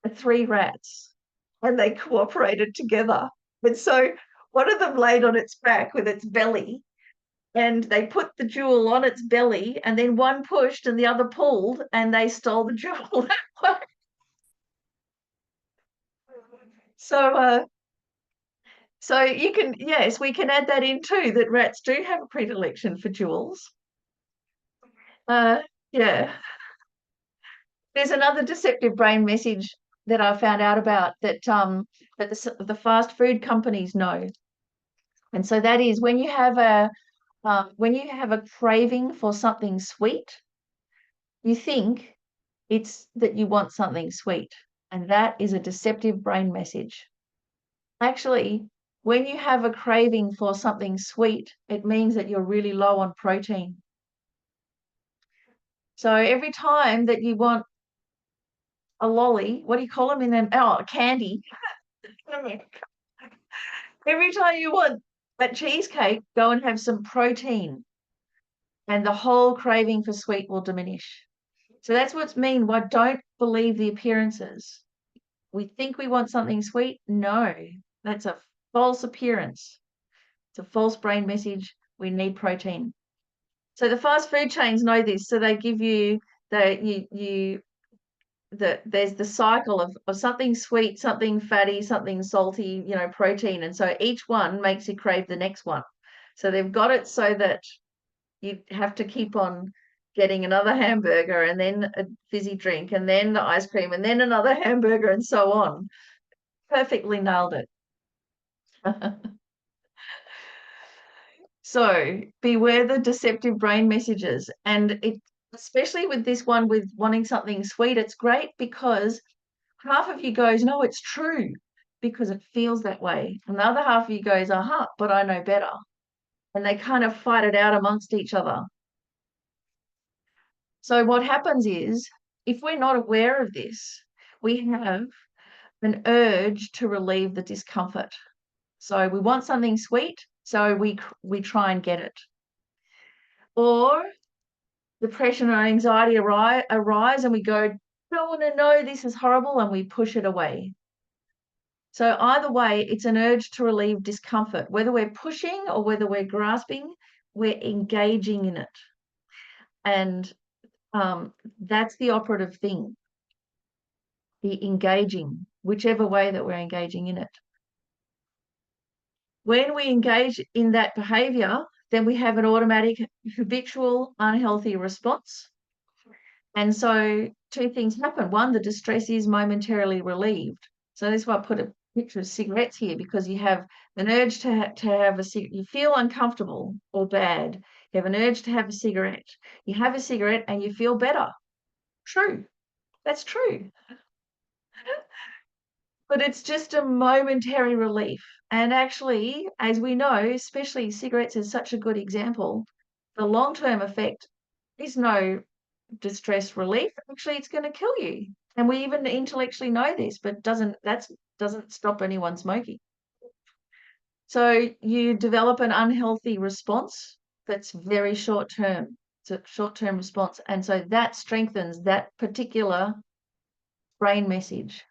3 rats, and they cooperated together. And so one of them laid on its back with its belly, and they put the jewel on its belly, and then one pushed and the other pulled, and they stole the jewel. So you can, yes, we can add that in too, that rats do have a predilection for jewels. Yeah. There's another deceptive brain message that I found out about that the fast food companies know. And so that is when you have a craving for something sweet, you think it's that you want something sweet, and that is a deceptive brain message. Actually, When you have a craving for something sweet, it means that you're really low on protein. So every time that you want a lolly, what do you call them in them? Oh, a candy. Every time you want that cheesecake, go and have some protein, and the whole craving for sweet will diminish. So that's what's mean. Why don't believe the appearances. We think we want something sweet. No, that's a false appearance. It's a false brain message. We need protein. So the fast food chains know this. So they give you there's the cycle of something sweet, something fatty, something salty, protein. And so each one makes you crave the next one. So they've got it so that you have to keep on getting another hamburger and then a fizzy drink and then the ice cream and then another hamburger and so on. Perfectly nailed it. So beware the deceptive brain messages. And especially with this one, with wanting something sweet, it's great because half of you goes, no, it's true, because it feels that way. And the other half of you goes, aha, but I know better. And they kind of fight it out amongst each other. So what happens is, if we're not aware of this, we have an urge to relieve the discomfort. So we want something sweet, so we try and get it. Or depression or anxiety arise and we go, don't want to know, this is horrible, and we push it away. So either way, it's an urge to relieve discomfort. Whether we're pushing or whether we're grasping, we're engaging in it. And that's the operative thing, the engaging, whichever way that we're engaging in it. When we engage in that behavior, then we have an automatic, habitual, unhealthy response. And so two things happen. One, the distress is momentarily relieved. So that's why I put a picture of cigarettes here, because you have an urge to have a cigarette. You feel uncomfortable or bad. You have an urge to have a cigarette. You have a cigarette and you feel better. True. That's true. But it's just a momentary relief. And actually, as we know, especially cigarettes is such a good example, the long-term effect is no distress relief. Actually, it's going to kill you. And we even intellectually know this, but doesn't stop anyone smoking. So you develop an unhealthy response that's very short-term. It's a short-term response. And so that strengthens that particular brain message.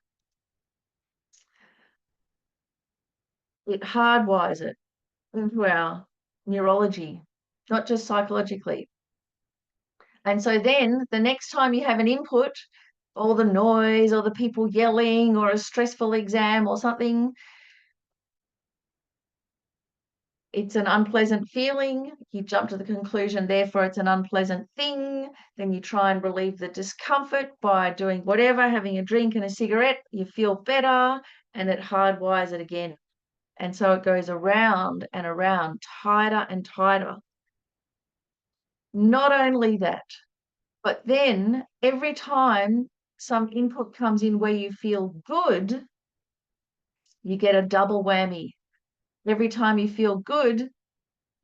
It hardwires it into our neurology, not just psychologically. And so then the next time you have an input, all the noise or the people yelling or a stressful exam or something, it's an unpleasant feeling. You jump to the conclusion, therefore it's an unpleasant thing. Then you try and relieve the discomfort by doing whatever, having a drink and a cigarette. You feel better and it hardwires it again. And so it goes around and around, tighter and tighter. Not only that, but then every time some input comes in where you feel good, you get a double whammy. Every time you feel good,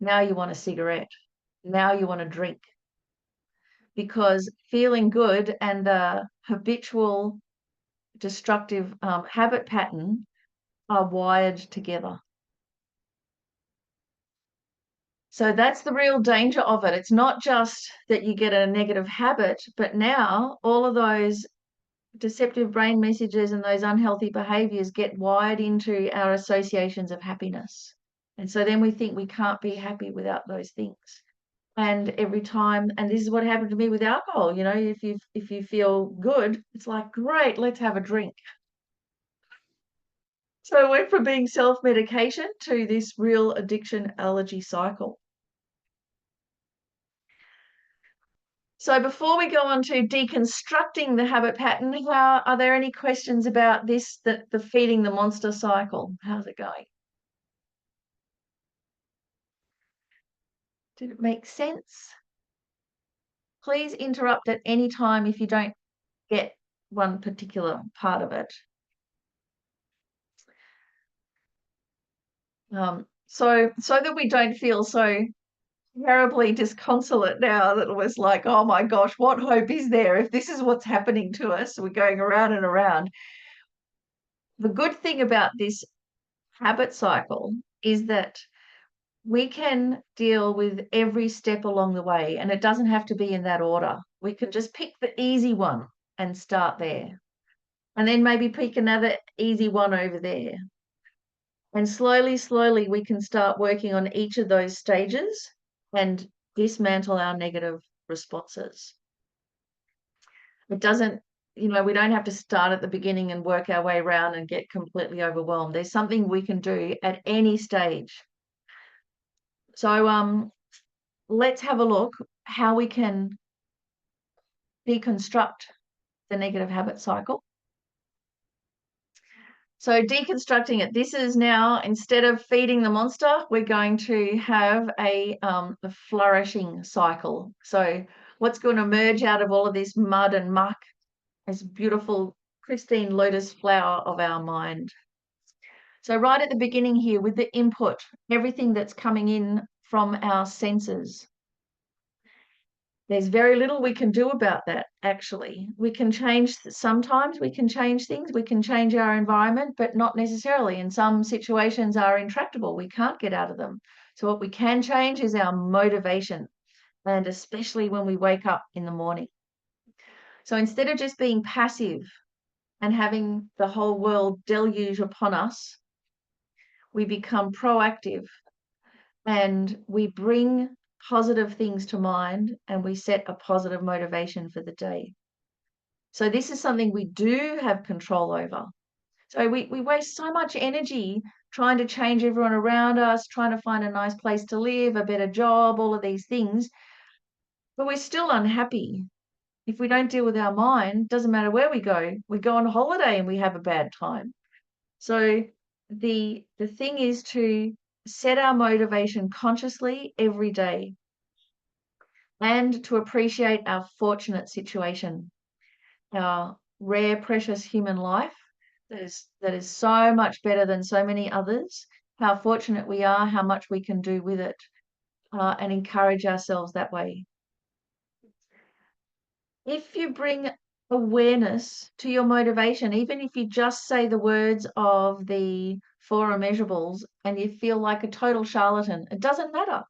now you want a cigarette. Now you want a drink. Because feeling good and the habitual destructive habit pattern are wired together. So that's the real danger of it. It's not just that you get a negative habit, but now all of those deceptive brain messages and those unhealthy behaviors get wired into our associations of happiness. And so then we think we can't be happy without those things. And every time, and this is what happened to me with alcohol, if you feel good, it's like, great, let's have a drink. So I went from being self-medication to this real addiction allergy cycle. So before we go on to deconstructing the habit pattern, are there any questions about this, the feeding the monster cycle? How's it going? Did it make sense? Please interrupt at any time if you don't get one particular part of it. So that we don't feel so terribly disconsolate now that it was like, oh my gosh, what hope is there if this is what's happening to us? We're going around and around. The good thing about this habit cycle is that we can deal with every step along the way, and it doesn't have to be in that order. We can just pick the easy one and start there, and then maybe pick another easy one over there. And slowly, we can start working on each of those stages and dismantle our negative responses. It doesn't, we don't have to start at the beginning and work our way around and get completely overwhelmed. There's something we can do at any stage. So let's have a look how we can deconstruct the negative habit cycle. So deconstructing it, this is now, instead of feeding the monster, we're going to have a flourishing cycle. So what's going to emerge out of all of this mud and muck is beautiful, pristine lotus flower of our mind. So right at the beginning here with the input, everything that's coming in from our senses, there's very little we can do about that, actually. We can change, sometimes we can change things, we can change our environment, but not necessarily. And some situations are intractable, we can't get out of them. So what we can change is our motivation, and especially when we wake up in the morning. So instead of just being passive and having the whole world deluge upon us, we become proactive and we bring positive things to mind, and we set a positive motivation for the day. So this is something we do have control over. So we waste so much energy trying to change everyone around us, trying to find a nice place to live, a better job, all of these things, but we're still unhappy. If we don't deal with our mind, doesn't matter where we go on holiday and we have a bad time. So the thing is to set our motivation consciously every day and to appreciate our fortunate situation, our rare, precious human life that is so much better than so many others, how fortunate we are, how much we can do with it, and encourage ourselves that way. If you bring awareness to your motivation, even if you just say the words of the 4 immeasurables and you feel like a total charlatan, it doesn't matter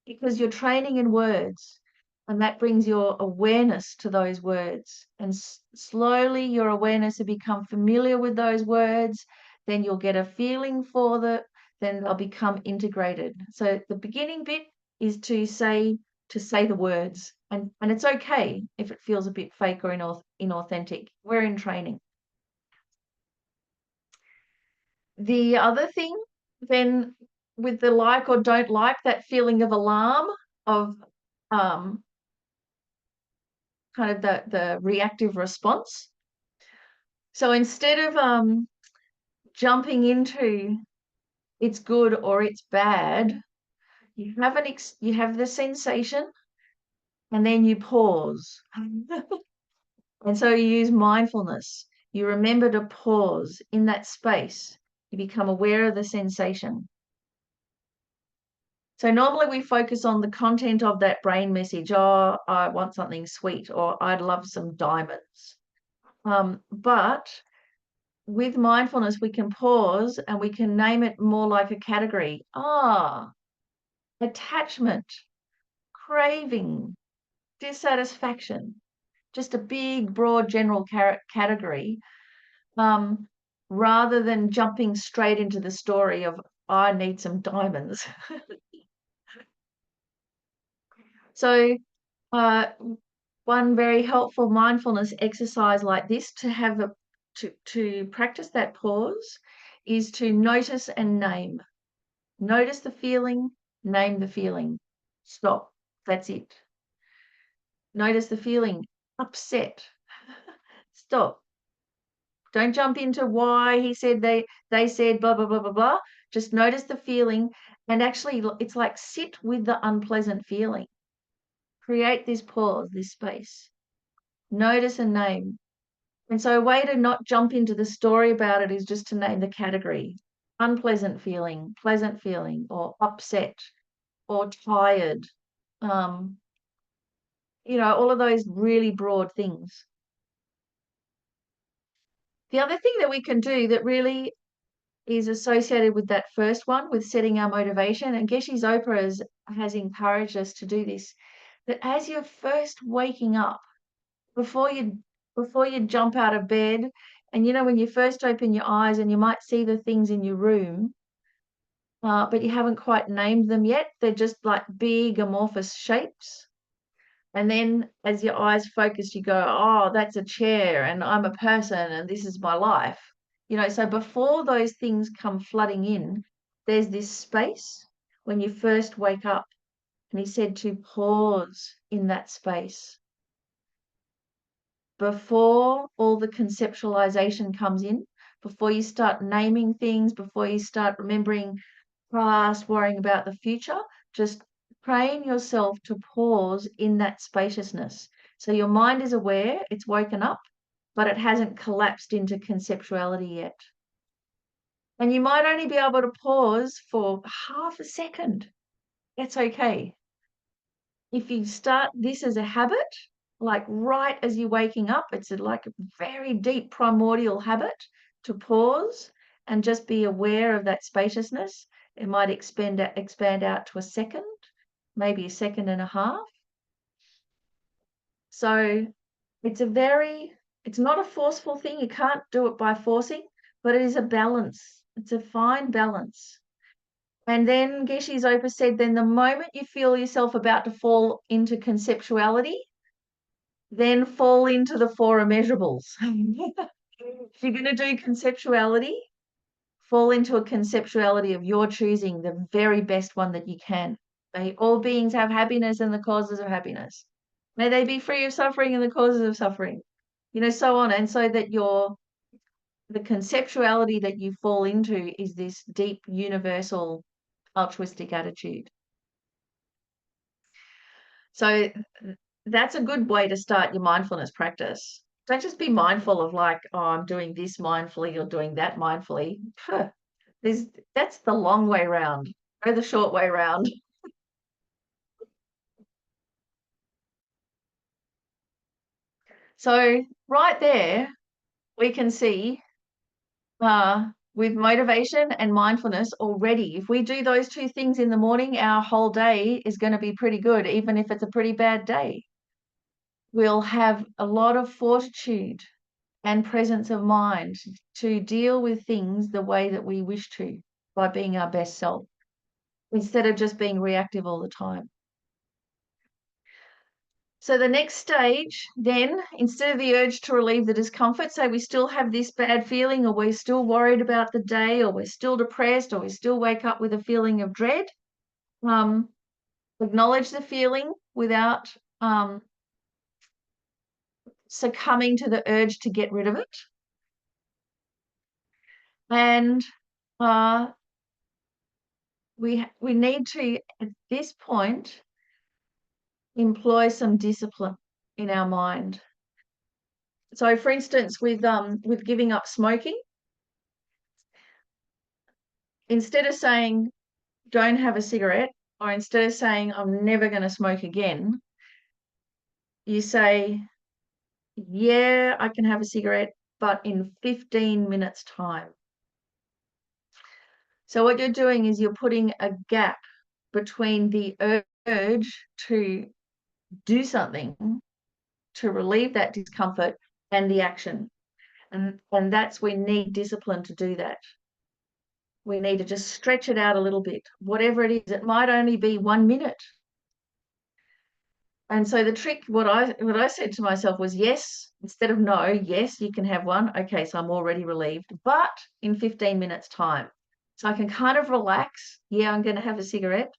because you're training in words, and that brings your awareness to those words. And slowly your awareness will become familiar with those words, then you'll get a feeling for them, then they'll become integrated. So the beginning bit is to say the words, and it's okay if it feels a bit fake or inauthentic. We're in training. The other thing then with the like or don't like, that feeling of alarm, of kind of the reactive response. So instead of jumping into it's good or it's bad, you have the sensation and then you pause. And so you use mindfulness. You remember to pause in that space. You become aware of the sensation. So normally we focus on the content of that brain message. Oh, I want something sweet, or I'd love some diamonds. But with mindfulness, we can pause and we can name it more like a category. Attachment, craving, dissatisfaction, just a big, broad, general category, rather than jumping straight into the story of, I need some diamonds. So one very helpful mindfulness exercise like this to practice that pause is to notice and name. Notice the feeling, name the feeling. Stop. That's it. Notice the feeling, upset. Stop. Don't jump into why he said they said blah, blah, blah, blah, blah. Just notice the feeling, and actually it's like sit with the unpleasant feeling. Create this pause, this space. Notice and name. And so a way to not jump into the story about it is just to name the category. unpleasant feeling, pleasant feeling, or upset, or tired. All of those really broad things. The other thing that we can do that really is associated with that first one, with setting our motivation, and Geshe Zopa has encouraged us to do this, that as you're first waking up, before you jump out of bed, and when you first open your eyes and you might see the things in your room, but you haven't quite named them yet. They're just like big amorphous shapes. And then as your eyes focus, you go, oh, that's a chair, and I'm a person, and this is my life. So before those things come flooding in, there's this space when you first wake up. And he said to pause in that space before all the conceptualization comes in, before you start naming things, before you start remembering past, worrying about the future. Just train yourself to pause in that spaciousness. So your mind is aware, it's woken up, but it hasn't collapsed into conceptuality yet. And you might only be able to pause for half a second. That's okay. If you start this as a habit, like right as you're waking up, it's like a very deep primordial habit to pause and just be aware of that spaciousness. It might expand out to a second, maybe a second and a half. So it's not a forceful thing. You can't do it by forcing, but it is a balance. It's a fine balance. And then Geshe Zopa said, then the moment you feel yourself about to fall into conceptuality, then fall into the four immeasurables. If you're going to do conceptuality, fall into a conceptuality of your choosing, the very best one that you can. May all beings have happiness and the causes of happiness. May they be free of suffering and the causes of suffering. So on. And so that the conceptuality that you fall into is this deep, universal, altruistic attitude. So that's a good way to start your mindfulness practice. Don't just be mindful of like, oh, I'm doing this mindfully or doing that mindfully. That's the long way round. Go the short way round. So right there, we can see with motivation and mindfulness already, if we do those two things in the morning, our whole day is going to be pretty good, even if it's a pretty bad day. We'll have a lot of fortitude and presence of mind to deal with things the way that we wish to, by being our best self, instead of just being reactive all the time. So the next stage, then, instead of the urge to relieve the discomfort, say we still have this bad feeling, or we're still worried about the day, or we're still depressed, or we still wake up with a feeling of dread, acknowledge the feeling without succumbing to the urge to get rid of it. And we need to, at this point, employ some discipline in our mind. So, for instance, with giving up smoking, instead of saying don't have a cigarette, or instead of saying I'm never going to smoke again, you say, yeah, I can have a cigarette, but in 15 minutes time. So what you're doing is you're putting a gap between the urge to do something to relieve that discomfort and the action. And that's, we need discipline to do that. We need to just stretch it out a little bit. Whatever it is, it might only be 1 minute. And so the trick, what I said to myself was, yes, instead of no, yes, you can have one. Okay, so I'm already relieved, but in 15 minutes time. So I can kind of relax. Yeah, I'm going to have a cigarette,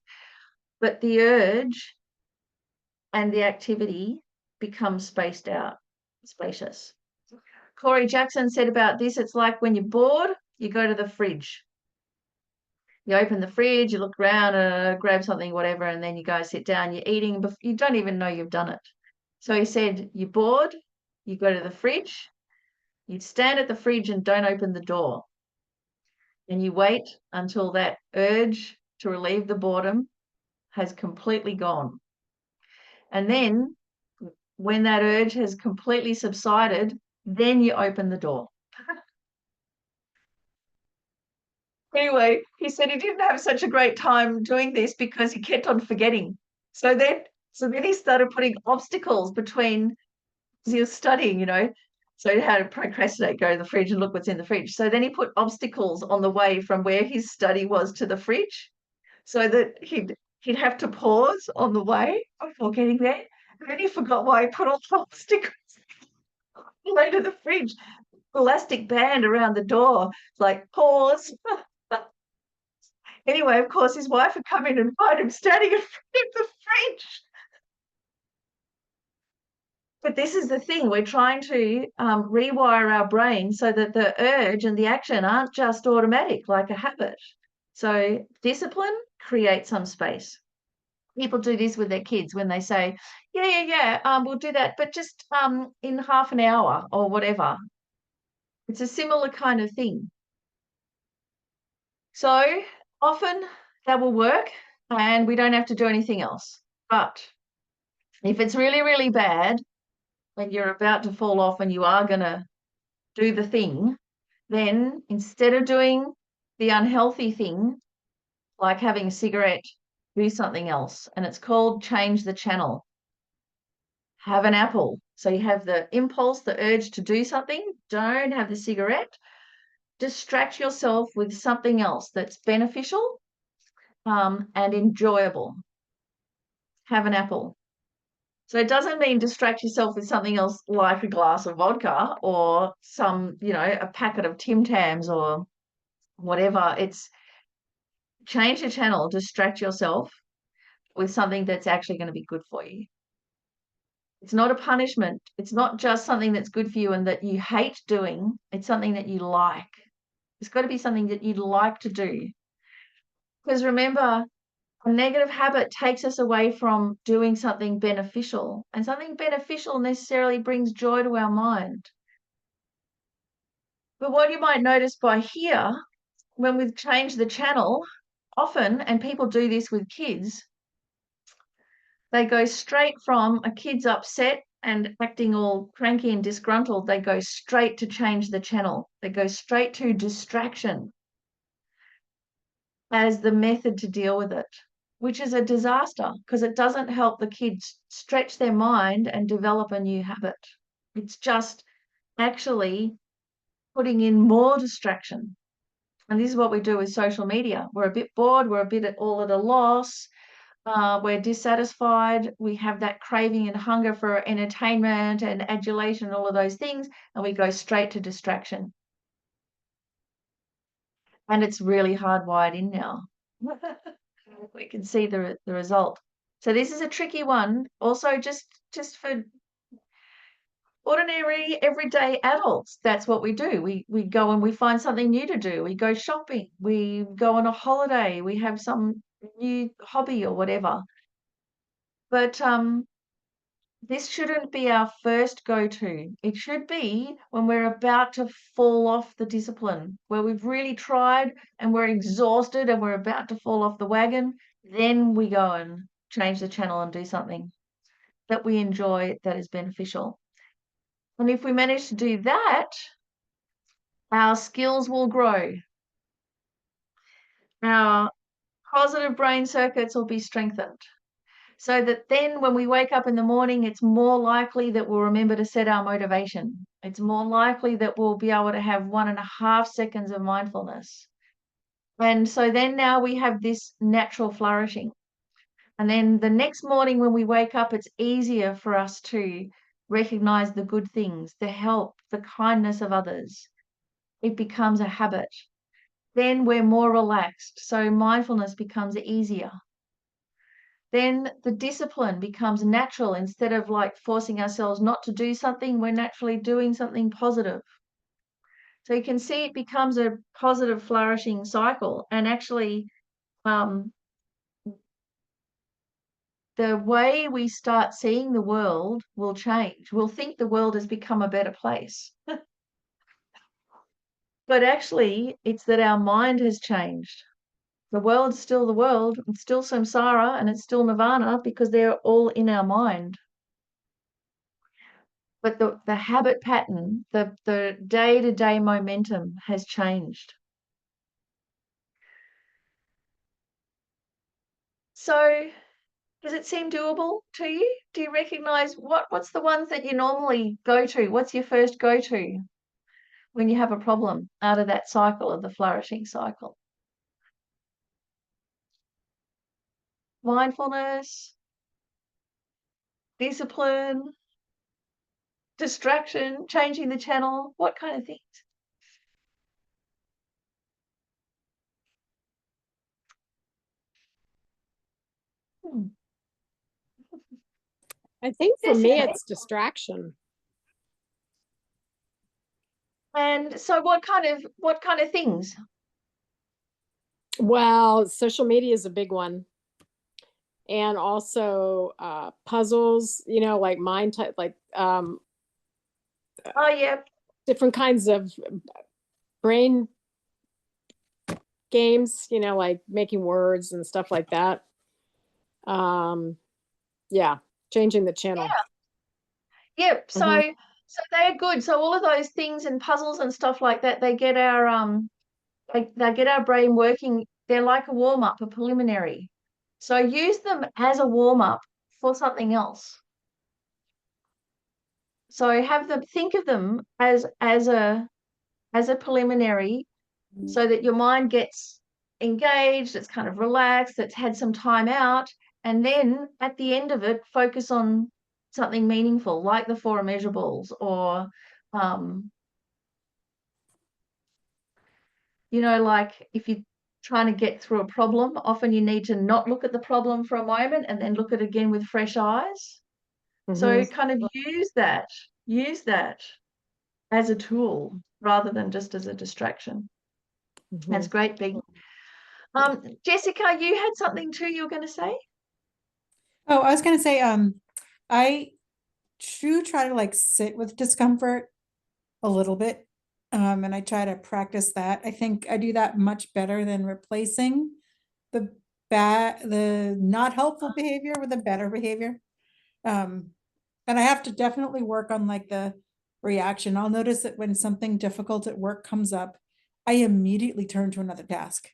but the urge and the activity becomes spaced out, spacious. Corey Jackson said about this, it's like when you're bored, you go to the fridge. You open the fridge, you look around, grab something, whatever, and then you go sit down, you're eating, but you don't even know you've done it. So he said, you're bored, you go to the fridge, you stand at the fridge and don't open the door. and you wait until that urge to relieve the boredom has completely gone. And then when that urge has completely subsided, then you open the door. Anyway, he said he didn't have such a great time doing this because he kept on forgetting. So then he started putting obstacles between, because he was studying, so he had to procrastinate, go to the fridge and look what's in the fridge. So then he put obstacles on the way from where his study was to the fridge, so that he'd have to pause on the way before getting there. And then he forgot why he put all the obstacles on the way to the fridge. Elastic band around the door, like pause. Anyway, of course, his wife would come in and find him standing in front of the fridge. But this is the thing, we're trying to rewire our brain so that the urge and the action aren't just automatic, like a habit. So discipline creates some space. People do this with their kids when they say, we'll do that, but just in half an hour or whatever. It's a similar kind of thing. So often that will work and we don't have to do anything else. But if it's really, really bad, when you're about to fall off and you are going to do the thing, then instead of doing the unhealthy thing, like having a cigarette, do something else. And it's called change the channel. Have an apple. So you have the impulse, the urge to do something. Don't have the cigarette. Distract yourself with something else that's beneficial and enjoyable. Have an apple. So it doesn't mean distract yourself with something else like a glass of vodka or a packet of Tim Tams or whatever. It's change the channel, distract yourself with something that's actually going to be good for you. It's not a punishment. It's not just something that's good for you and that you hate doing. It's something that you like. It's got to be something that you'd like to do. Because remember, a negative habit takes us away from doing something beneficial, and something beneficial necessarily brings joy to our mind. But what you might notice by here, when we've changed the channel, often, and people do this with kids, they go straight from a kid's upset and acting all cranky and disgruntled, they go straight to change the channel. They go straight to distraction as the method to deal with it, which is a disaster because it doesn't help the kids stretch their mind and develop a new habit. It's just actually putting in more distraction. And this is what we do with social media. We're a bit bored, we're a bit all at a loss, we're dissatisfied, we have that craving and hunger for entertainment and adulation and all of those things, and we go straight to distraction. And it's really hardwired in now. We can see the result. So this is a tricky one. Also, just for ordinary, everyday adults, that's what we do. We go and we find something new to do. We go shopping. We go on a holiday. We have some new hobby or whatever. But this shouldn't be our first go-to. It should be when we're about to fall off the discipline, where we've really tried and we're exhausted and we're about to fall off the wagon. Then we go and change the channel and do something that we enjoy, that is beneficial. And if we manage to do that, our skills will grow. Our positive brain circuits will be strengthened. So that then when we wake up in the morning, it's more likely that we'll remember to set our motivation. It's more likely that we'll be able to have 1.5 seconds of mindfulness. And so then now we have this natural flourishing. And then the next morning when we wake up, it's easier for us to recognize the good things, the help, the kindness of others. It becomes a habit. Then we're more relaxed. So mindfulness becomes easier. Then the discipline becomes natural. Instead of like forcing ourselves not to do something, we're naturally doing something positive. So you can see it becomes a positive flourishing cycle. And actually, the way we start seeing the world will change. We'll think the world has become a better place. But actually, it's that our mind has changed. The world's still the world, it's still samsara, and it's still nirvana because they're all in our mind. But the habit pattern, the day-to-day momentum has changed. So does it seem doable to you? Do you recognize what's the ones that you normally go to? What's your first go-to when you have a problem out of that cycle of the flourishing cycle? Mindfulness, discipline, distraction, changing the channel, what kind of things? Hmm. I think for Yes, me, Anne. it's distraction. And so what kind of things? Well, social media is a big one. And also puzzles, like mind type, like Oh yeah. different kinds of brain games, like making words and stuff like that. Yeah, changing the channel. Yep. So Mhm. so they're good. So all of those things and puzzles and stuff like that, they get our brain working. They're like a warm-up, a preliminary. So use them as a warm-up for something else. So think of them as a preliminary so that your mind gets engaged, it's kind of relaxed, it's had some time out, and then at the end of it, focus on something meaningful like the four immeasurables or like if you're trying to get through a problem, often you need to not look at the problem for a moment and then look at it again with fresh eyes. So Mhm. kind of use that as a tool rather than just as a distraction. That's Mhm. great, Big. Jessica, you had something too you were going to say? Oh, I was gonna say, I do try to like sit with discomfort a little bit. And I try to practice that. I think I do that much better than replacing the the not helpful behavior with a better behavior. Um, and I have to definitely work on like the reaction. I'll notice that when something difficult at work comes up, I immediately turn to another task.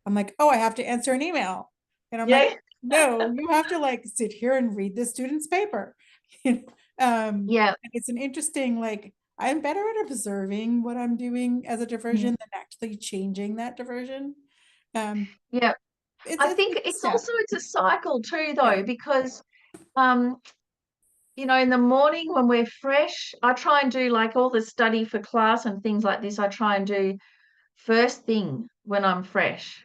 I'm like, oh, I have to answer an email. And I'm Yeah. like, no, you have to like sit here and read the student's paper. Yeah. It's an interesting, like, I'm better at observing what I'm doing as a diversion than actually changing that diversion. Yeah. It's I a think big step. it's a cycle too, though, Yeah. because um, in the morning when we're fresh, I try and do like all the study for class and things like this. I try and do first thing when I'm fresh.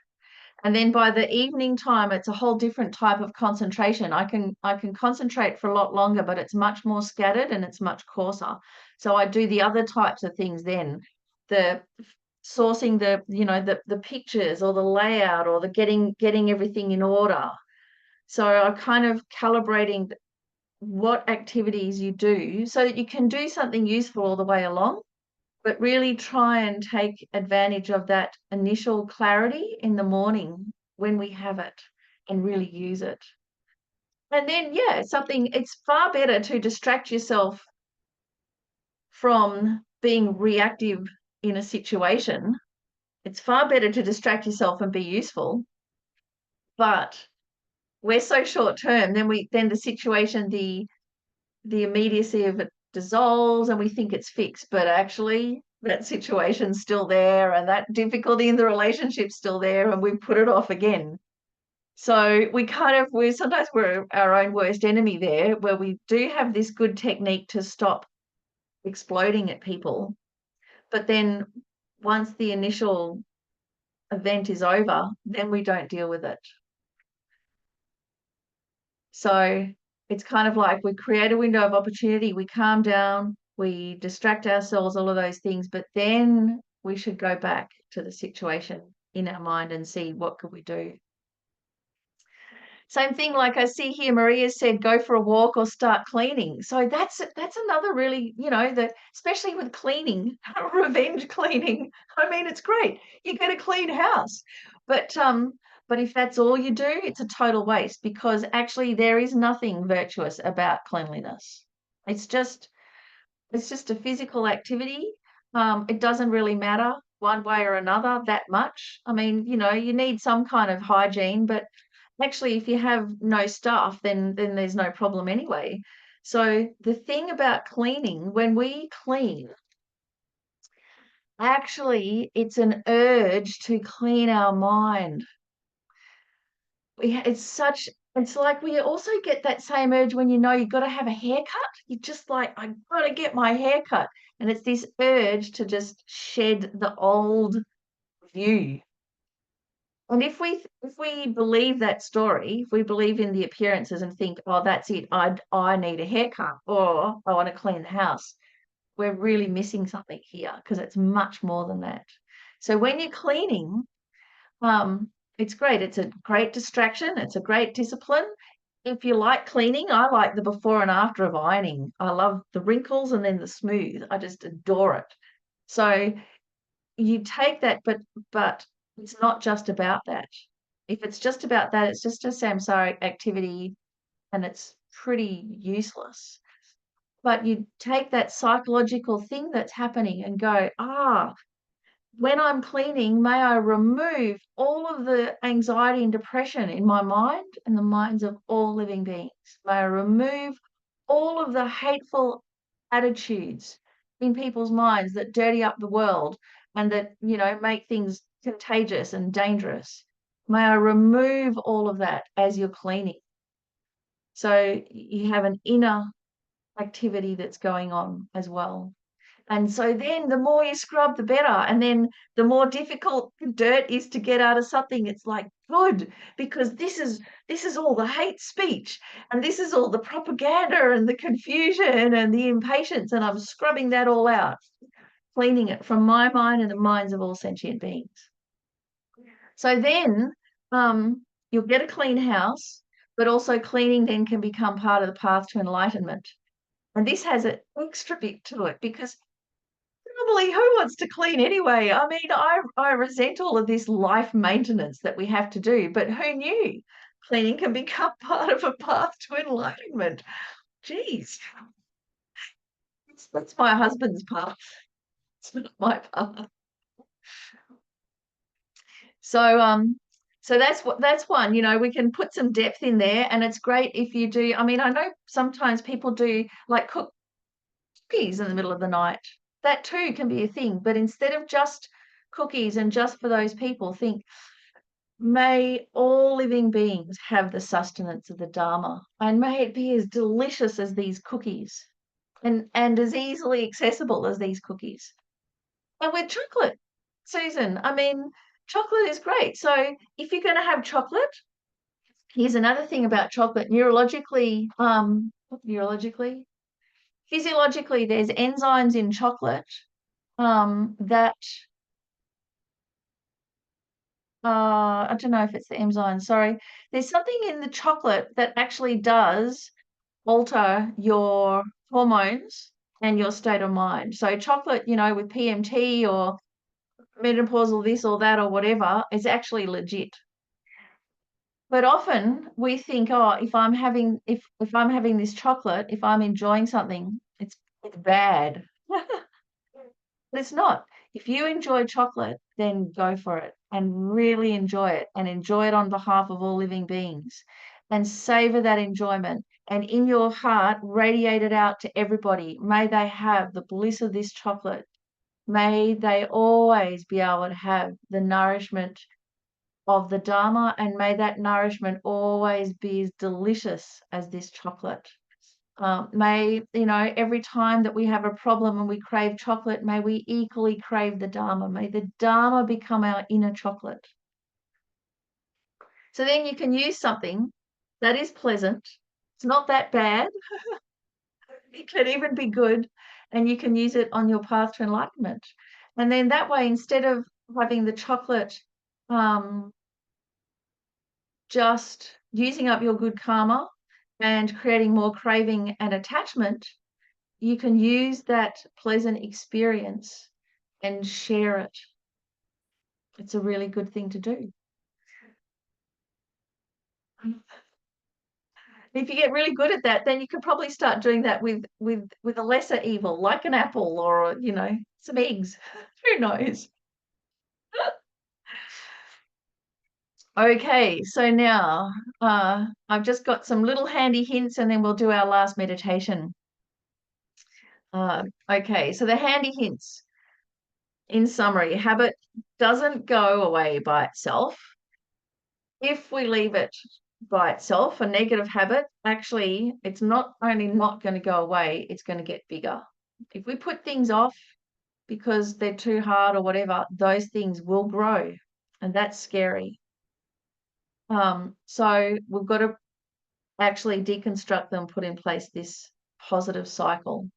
And then by the evening time, it's a whole different type of concentration. I can concentrate for a lot longer, but it's much more scattered and it's much coarser. So I do the other types of things then. The sourcing the pictures or the layout or the getting everything in order. So I kind of calibrating what activities you do so that you can do something useful all the way along, but really try and take advantage of that initial clarity in the morning when we have it and really use it. And then, yeah, it's far better to distract yourself from being reactive in a situation. It's far better to distract yourself and be useful. But we're so short term, then the situation, the immediacy of it dissolves and we think it's fixed, but actually that situation's still there and that difficulty in the relationship's still there and we put it off again. So we're our own worst enemy there, where we do have this good technique to stop exploding at people. But then once the initial event is over, then we don't deal with it. So it's kind of like we create a window of opportunity, we calm down, we distract ourselves, all of those things, but then we should go back to the situation in our mind and see what could we do. Same thing, like I see here, Maria said, go for a walk or start cleaning. So that's another really, especially with cleaning, revenge cleaning. I mean, it's great. You get a clean house. But if that's all you do, it's a total waste, because actually there is nothing virtuous about cleanliness. It's just a physical activity. It doesn't really matter one way or another that much. I mean, you need some kind of hygiene, but actually, if you have no stuff, then there's no problem anyway. So the thing about cleaning, when we clean, actually, it's an urge to clean our mind. It's like we also get that same urge when you've got to have a haircut. You're just like, I've got to get my hair cut. And it's this urge to just shed the old view. And if we believe that story, if we believe in the appearances and think, oh, that's it, I need a haircut, or I want to clean the house, we're really missing something here, because it's much more than that. So when you're cleaning, it's great. It's a great distraction. It's a great discipline. If you like cleaning, I like the before and after of ironing. I love the wrinkles and then the smooth. I just adore it. So you take that, but it's not just about that. If it's just about that, it's just a samsaric activity and it's pretty useless. But you take that psychological thing that's happening and go, when I'm cleaning, may I remove all of the anxiety and depression in my mind and the minds of all living beings. May I remove all of the hateful attitudes in people's minds that dirty up the world and that, make things contagious and dangerous. May I remove all of that as you're cleaning. So you have an inner activity that's going on as well. And so then the more you scrub, the better. And then the more difficult dirt is to get out of something, it's like, good, because this is all the hate speech, and this is all the propaganda and the confusion and the impatience, and I'm scrubbing that all out, cleaning it from my mind and the minds of all sentient beings. So then you'll get a clean house, but also cleaning then can become part of the path to enlightenment. And this has an extra bit to it, because normally, who wants to clean anyway? I mean, I resent all of this life maintenance that we have to do, but who knew cleaning can become part of a path to enlightenment? Geez, that's my husband's path. It's not my path. So that's one. We can put some depth in there, and it's great if you do. I mean, I know sometimes people do like cook cookies in the middle of the night. That too can be a thing. But instead of just cookies and just for those people, think, may all living beings have the sustenance of the Dharma, and may it be as delicious as these cookies, and as easily accessible as these cookies. And with chocolate, Susan, I mean, chocolate is great. So if you're going to have chocolate, here's another thing about chocolate. Physiologically, there's enzymes in chocolate that I don't know if it's the enzymes, sorry. There's something in the chocolate that actually does alter your hormones and your state of mind. So chocolate, with PMT or menopausal this or that or whatever, is actually legit. But often we think, if I'm having this chocolate, if I'm enjoying something, it's bad. But it's not. If you enjoy chocolate, then go for it and really enjoy it, and enjoy it on behalf of all living beings, and savor that enjoyment, and in your heart radiate it out to everybody. May they have the bliss of this chocolate. May they always be able to have the nourishment of the Dharma, and may that nourishment always be as delicious as this chocolate. May, every time that we have a problem and we crave chocolate, may we equally crave the Dharma. May the Dharma become our inner chocolate. So then you can use something that is pleasant. It's not that bad. It can even be good, and you can use it on your path to enlightenment. And then that way, instead of having the chocolate just using up your good karma and creating more craving and attachment, you can use that pleasant experience and share it. It's a really good thing to do. If you get really good at that, then you could probably start doing that with a lesser evil, like an apple or, you know, some eggs. Who knows? Okay, so now I've just got some little handy hints and then we'll do our last meditation. Okay, so the handy hints. In summary, habit doesn't go away by itself. If we leave it by itself, a negative habit, actually, it's not only not going to go away, it's going to get bigger. If we put things off because they're too hard or whatever, those things will grow, and that's scary. So we've got to actually deconstruct them, put in place this positive cycle.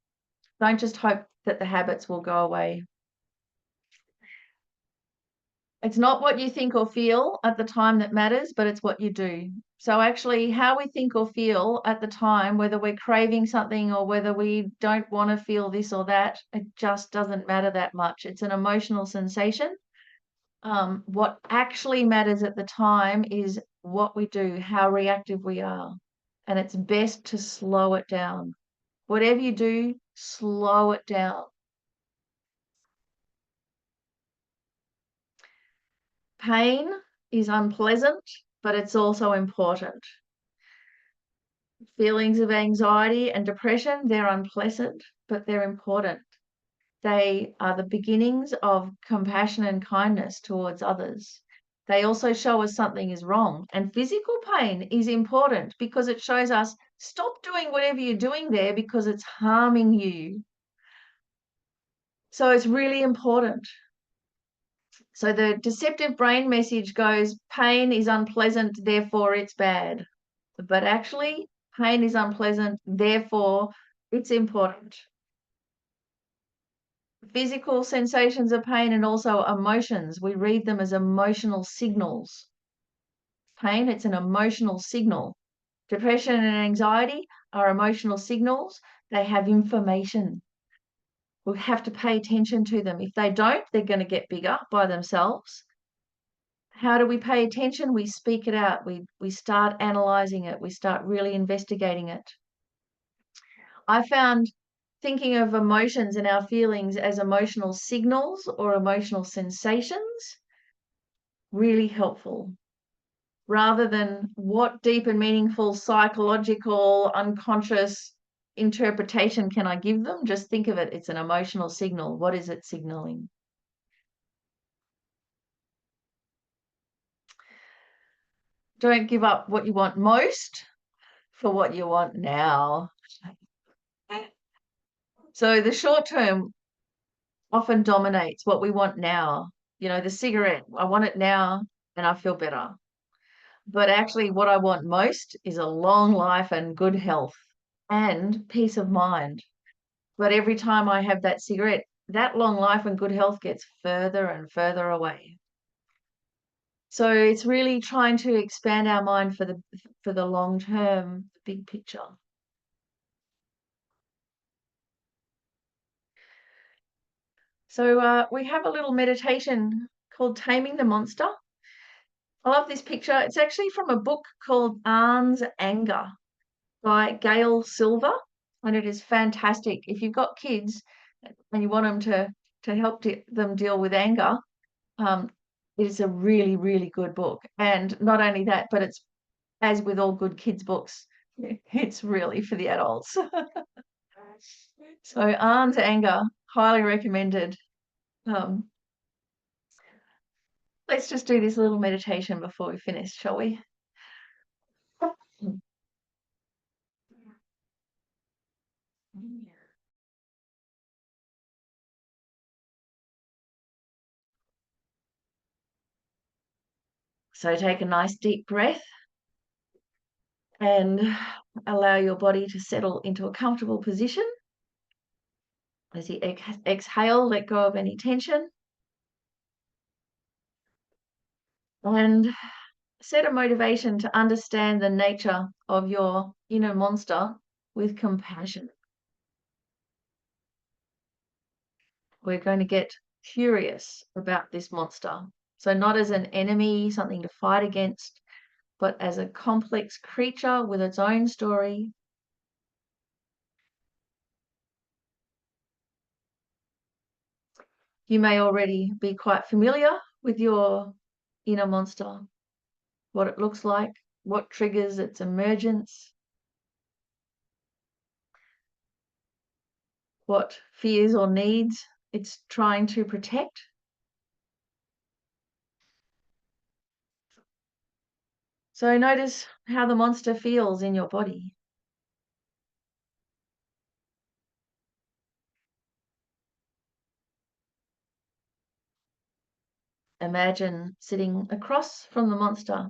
Don't just hope that the habits will go away. It's not what you think or feel at the time that matters, but it's what you do. So actually, how we think or feel at the time, whether we're craving something or whether we don't want to feel this or that, it just doesn't matter that much. It's an emotional sensation. What actually matters at the time is what we do, how reactive we are. And it's best to slow it down. Whatever you do, slow it down. Pain is unpleasant, but it's also important. Feelings of anxiety and depression, they're unpleasant, but they're important. They are the beginnings of compassion and kindness towards others. They also show us something is wrong. And physical pain is important because it shows us stop doing whatever you're doing there because it's harming you. So it's really important. So the deceptive brain message goes, pain is unpleasant, therefore it's bad. But actually, pain is unpleasant, therefore it's important. Physical sensations of pain and also emotions, we read them as emotional signals. Pain, it's an emotional signal. Depression and anxiety are emotional signals. They have information. We have to pay attention to them. If they don't, they're going to get bigger by themselves. How do we pay attention? We speak it out. We start analyzing it. We start really investigating it. I found thinking of emotions and our feelings as emotional signals or emotional sensations really helpful. Rather than what deep and meaningful psychological unconscious interpretation can I give them, just think of it, it's an emotional signal. What is it signaling? Don't give up what you want most for what you want now. So the short term often dominates what we want now. You know, the cigarette, I want it now and I feel better. But actually what I want most is a long life and good health and peace of mind. But every time I have that cigarette, that long life and good health gets further and further away. So it's really trying to expand our mind for the long term, big picture. So we have a little meditation called Taming the Monster. I love this picture. It's actually from a book called Arne's Anger by Gail Silver, and it is fantastic. If you've got kids and you want them to help them deal with anger, it is a really, really good book. And not only that, but it's, as with all good kids' books, it's really for the adults. So Arne's Anger, highly recommended. Let's just do this little meditation before we finish, shall we? So take a nice deep breath and allow your body to settle into a comfortable position. As you exhale, let go of any tension. And set a motivation to understand the nature of your inner monster with compassion. We're going to get curious about this monster. So not as an enemy, something to fight against, but as a complex creature with its own story. You may already be quite familiar with your inner monster, what it looks like, what triggers its emergence, what fears or needs it's trying to protect. So notice how the monster feels in your body. Imagine sitting across from the monster,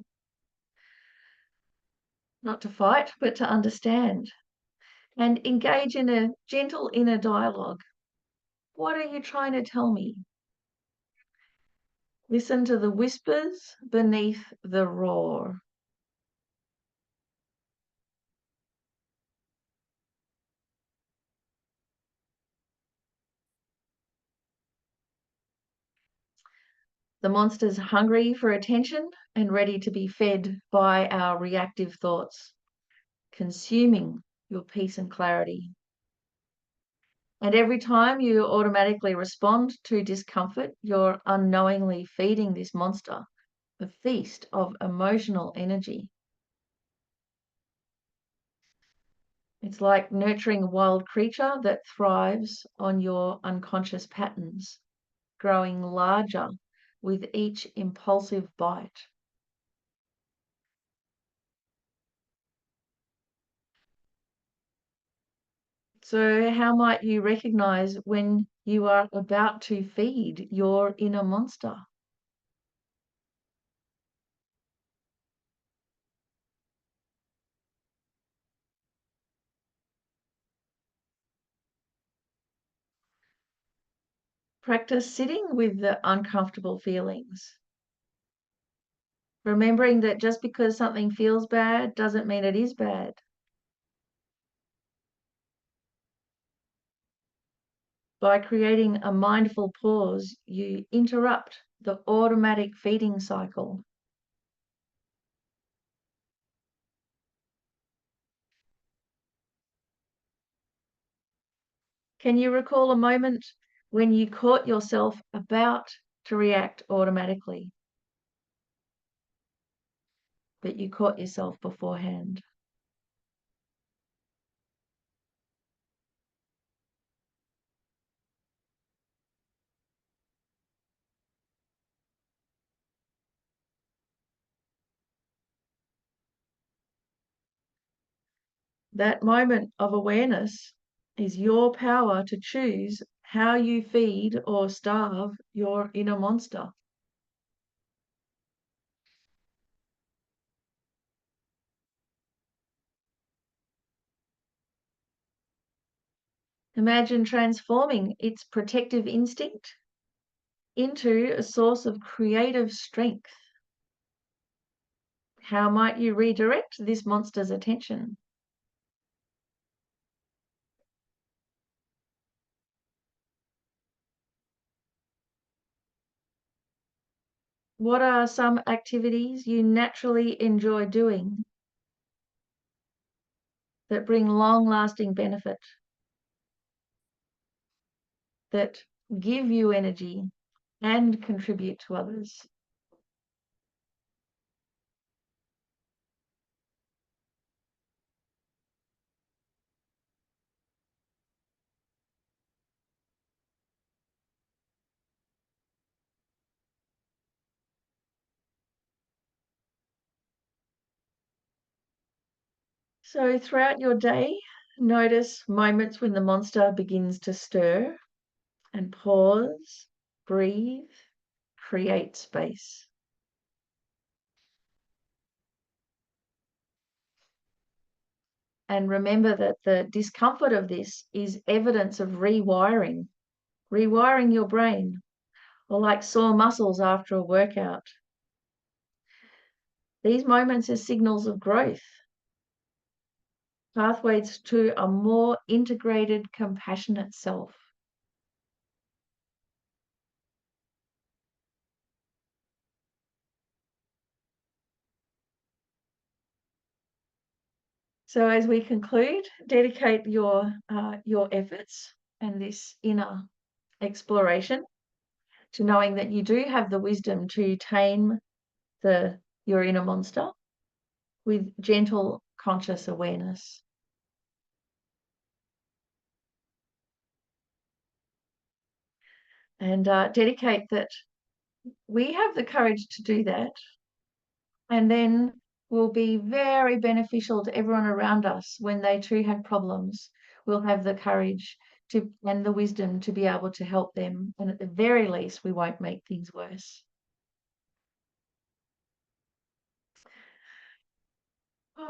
not to fight, but to understand, and engage in a gentle inner dialogue. What are you trying to tell me? Listen to the whispers beneath the roar. The monster's hungry for attention and ready to be fed by our reactive thoughts, consuming your peace and clarity. And every time you automatically respond to discomfort, you're unknowingly feeding this monster a feast of emotional energy. It's like nurturing a wild creature that thrives on your unconscious patterns, growing larger with each impulsive bite. So how might you recognize when you are about to feed your inner monster? Practice sitting with the uncomfortable feelings. Remembering that just because something feels bad doesn't mean it is bad. By creating a mindful pause, you interrupt the automatic feeding cycle. Can you recall a moment when you caught yourself about to react automatically, but you caught yourself beforehand? That moment of awareness is your power to choose how you feed or starve your inner monster. Imagine transforming its protective instinct into a source of creative strength. How might you redirect this monster's attention? What are some activities you naturally enjoy doing that bring long-lasting benefit, that give you energy and contribute to others? So throughout your day, notice moments when the monster begins to stir, and pause, breathe, create space. And remember that the discomfort of this is evidence of rewiring your brain, or like sore muscles after a workout. These moments are signals of growth, pathways to a more integrated, compassionate self. So as we conclude, dedicate your efforts and this inner exploration to knowing that you do have the wisdom to tame your inner monster with gentle, conscious awareness. And dedicate that we have the courage to do that, and then will be very beneficial to everyone around us when they too have problems. We'll have the courage and the wisdom to be able to help them, and at the very least, we won't make things worse.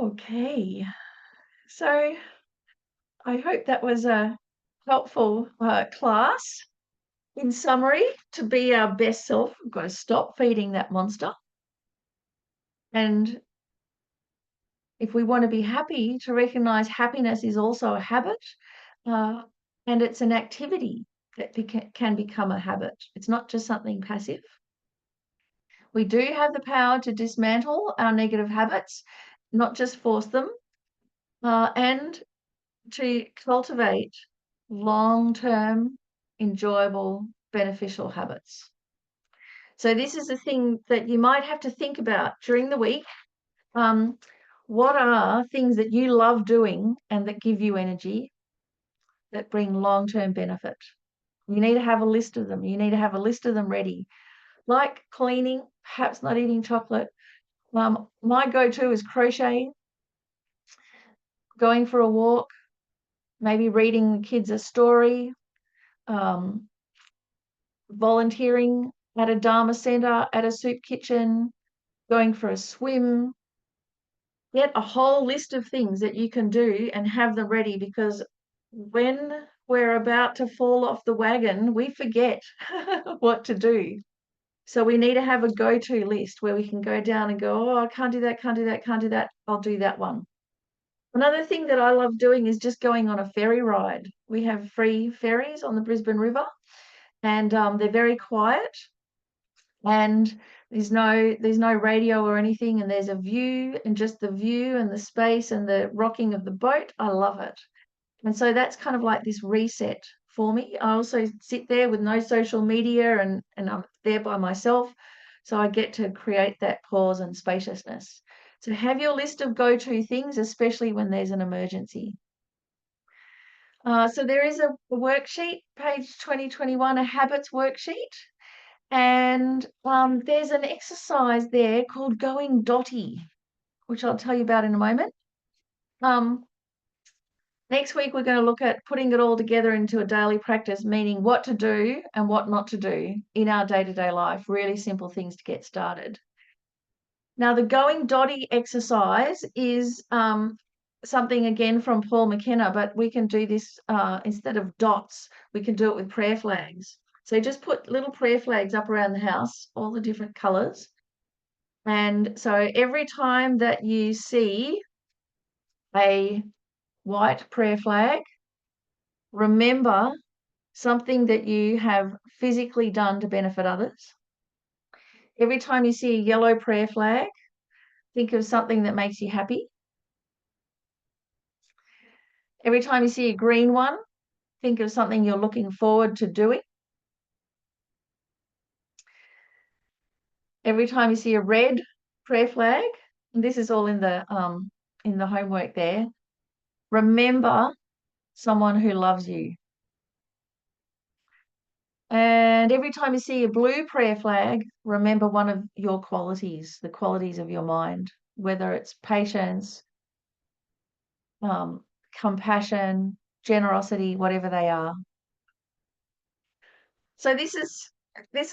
Okay, so I hope that was a helpful class. In summary, to be our best self, we've got to stop feeding that monster. And if we want to be happy, to recognize happiness is also a habit, and it's an activity that can become a habit. It's not just something passive. We do have the power to dismantle our negative habits, not just force them, and to cultivate long-term, enjoyable, beneficial habits. So this is a thing that you might have to think about during the week. What are things that you love doing and that give you energy, that bring long-term benefit? You need to have a list of them. You need to have a list of them ready. Like cleaning, perhaps not eating chocolate. My go-to is crochet, going for a walk, maybe reading the kids a story, volunteering at a Dharma centre, at a soup kitchen, going for a swim. Get a whole list of things that you can do and have them ready, because when we're about to fall off the wagon, we forget what to do. So we need to have a go-to list where we can go down and go, oh, I can't do that, can't do that, can't do that. I'll do that one. Another thing that I love doing is just going on a ferry ride. We have free ferries on the Brisbane River, and they're very quiet, and there's no radio or anything, and there's a view, and just the view and the space and the rocking of the boat. I love it. And so that's kind of like this reset for me. I also sit there with no social media, and I'm there by myself. So I get to create that pause and spaciousness. So have your list of go-to things, especially when there's an emergency. So there is a worksheet, page 2021, a habits worksheet. And there's an exercise there called going dotty, which I'll tell you about in a moment. Next week, we're going to look at putting it all together into a daily practice, meaning what to do and what not to do in our day-to-day life, really simple things to get started. Now, the going dotty exercise is something, again, from Paul McKenna, but we can do this instead of dots, we can do it with prayer flags. So just put little prayer flags up around the house, all the different colours. And so every time that you see a white prayer flag, remember something that you have physically done to benefit others. Every time you see a yellow prayer flag, think of something that makes you happy. Every time you see a green one, think of something you're looking forward to doing. Every time you see a red prayer flag, and this is all in the homework there, remember someone who loves you. And every time you see a blue prayer flag, remember one of your qualities, the qualities of your mind, whether it's patience, compassion, generosity, whatever they are. So this is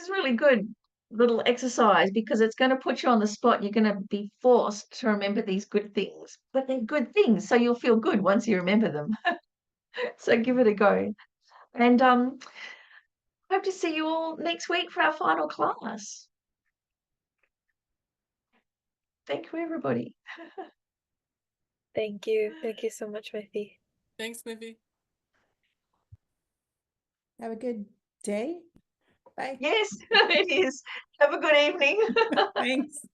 really good little exercise, because it's going to put you on the spot. You're going to be forced to remember these good things, but they're good things, so you'll feel good once you remember them. So give it a go. And hope to see you all next week for our final class. Thank you, everybody. Thank you. Thank you so much, Miffi. Thanks, Miffi. Have a good day. Bye. Yes, it is. Have a good evening. Thanks.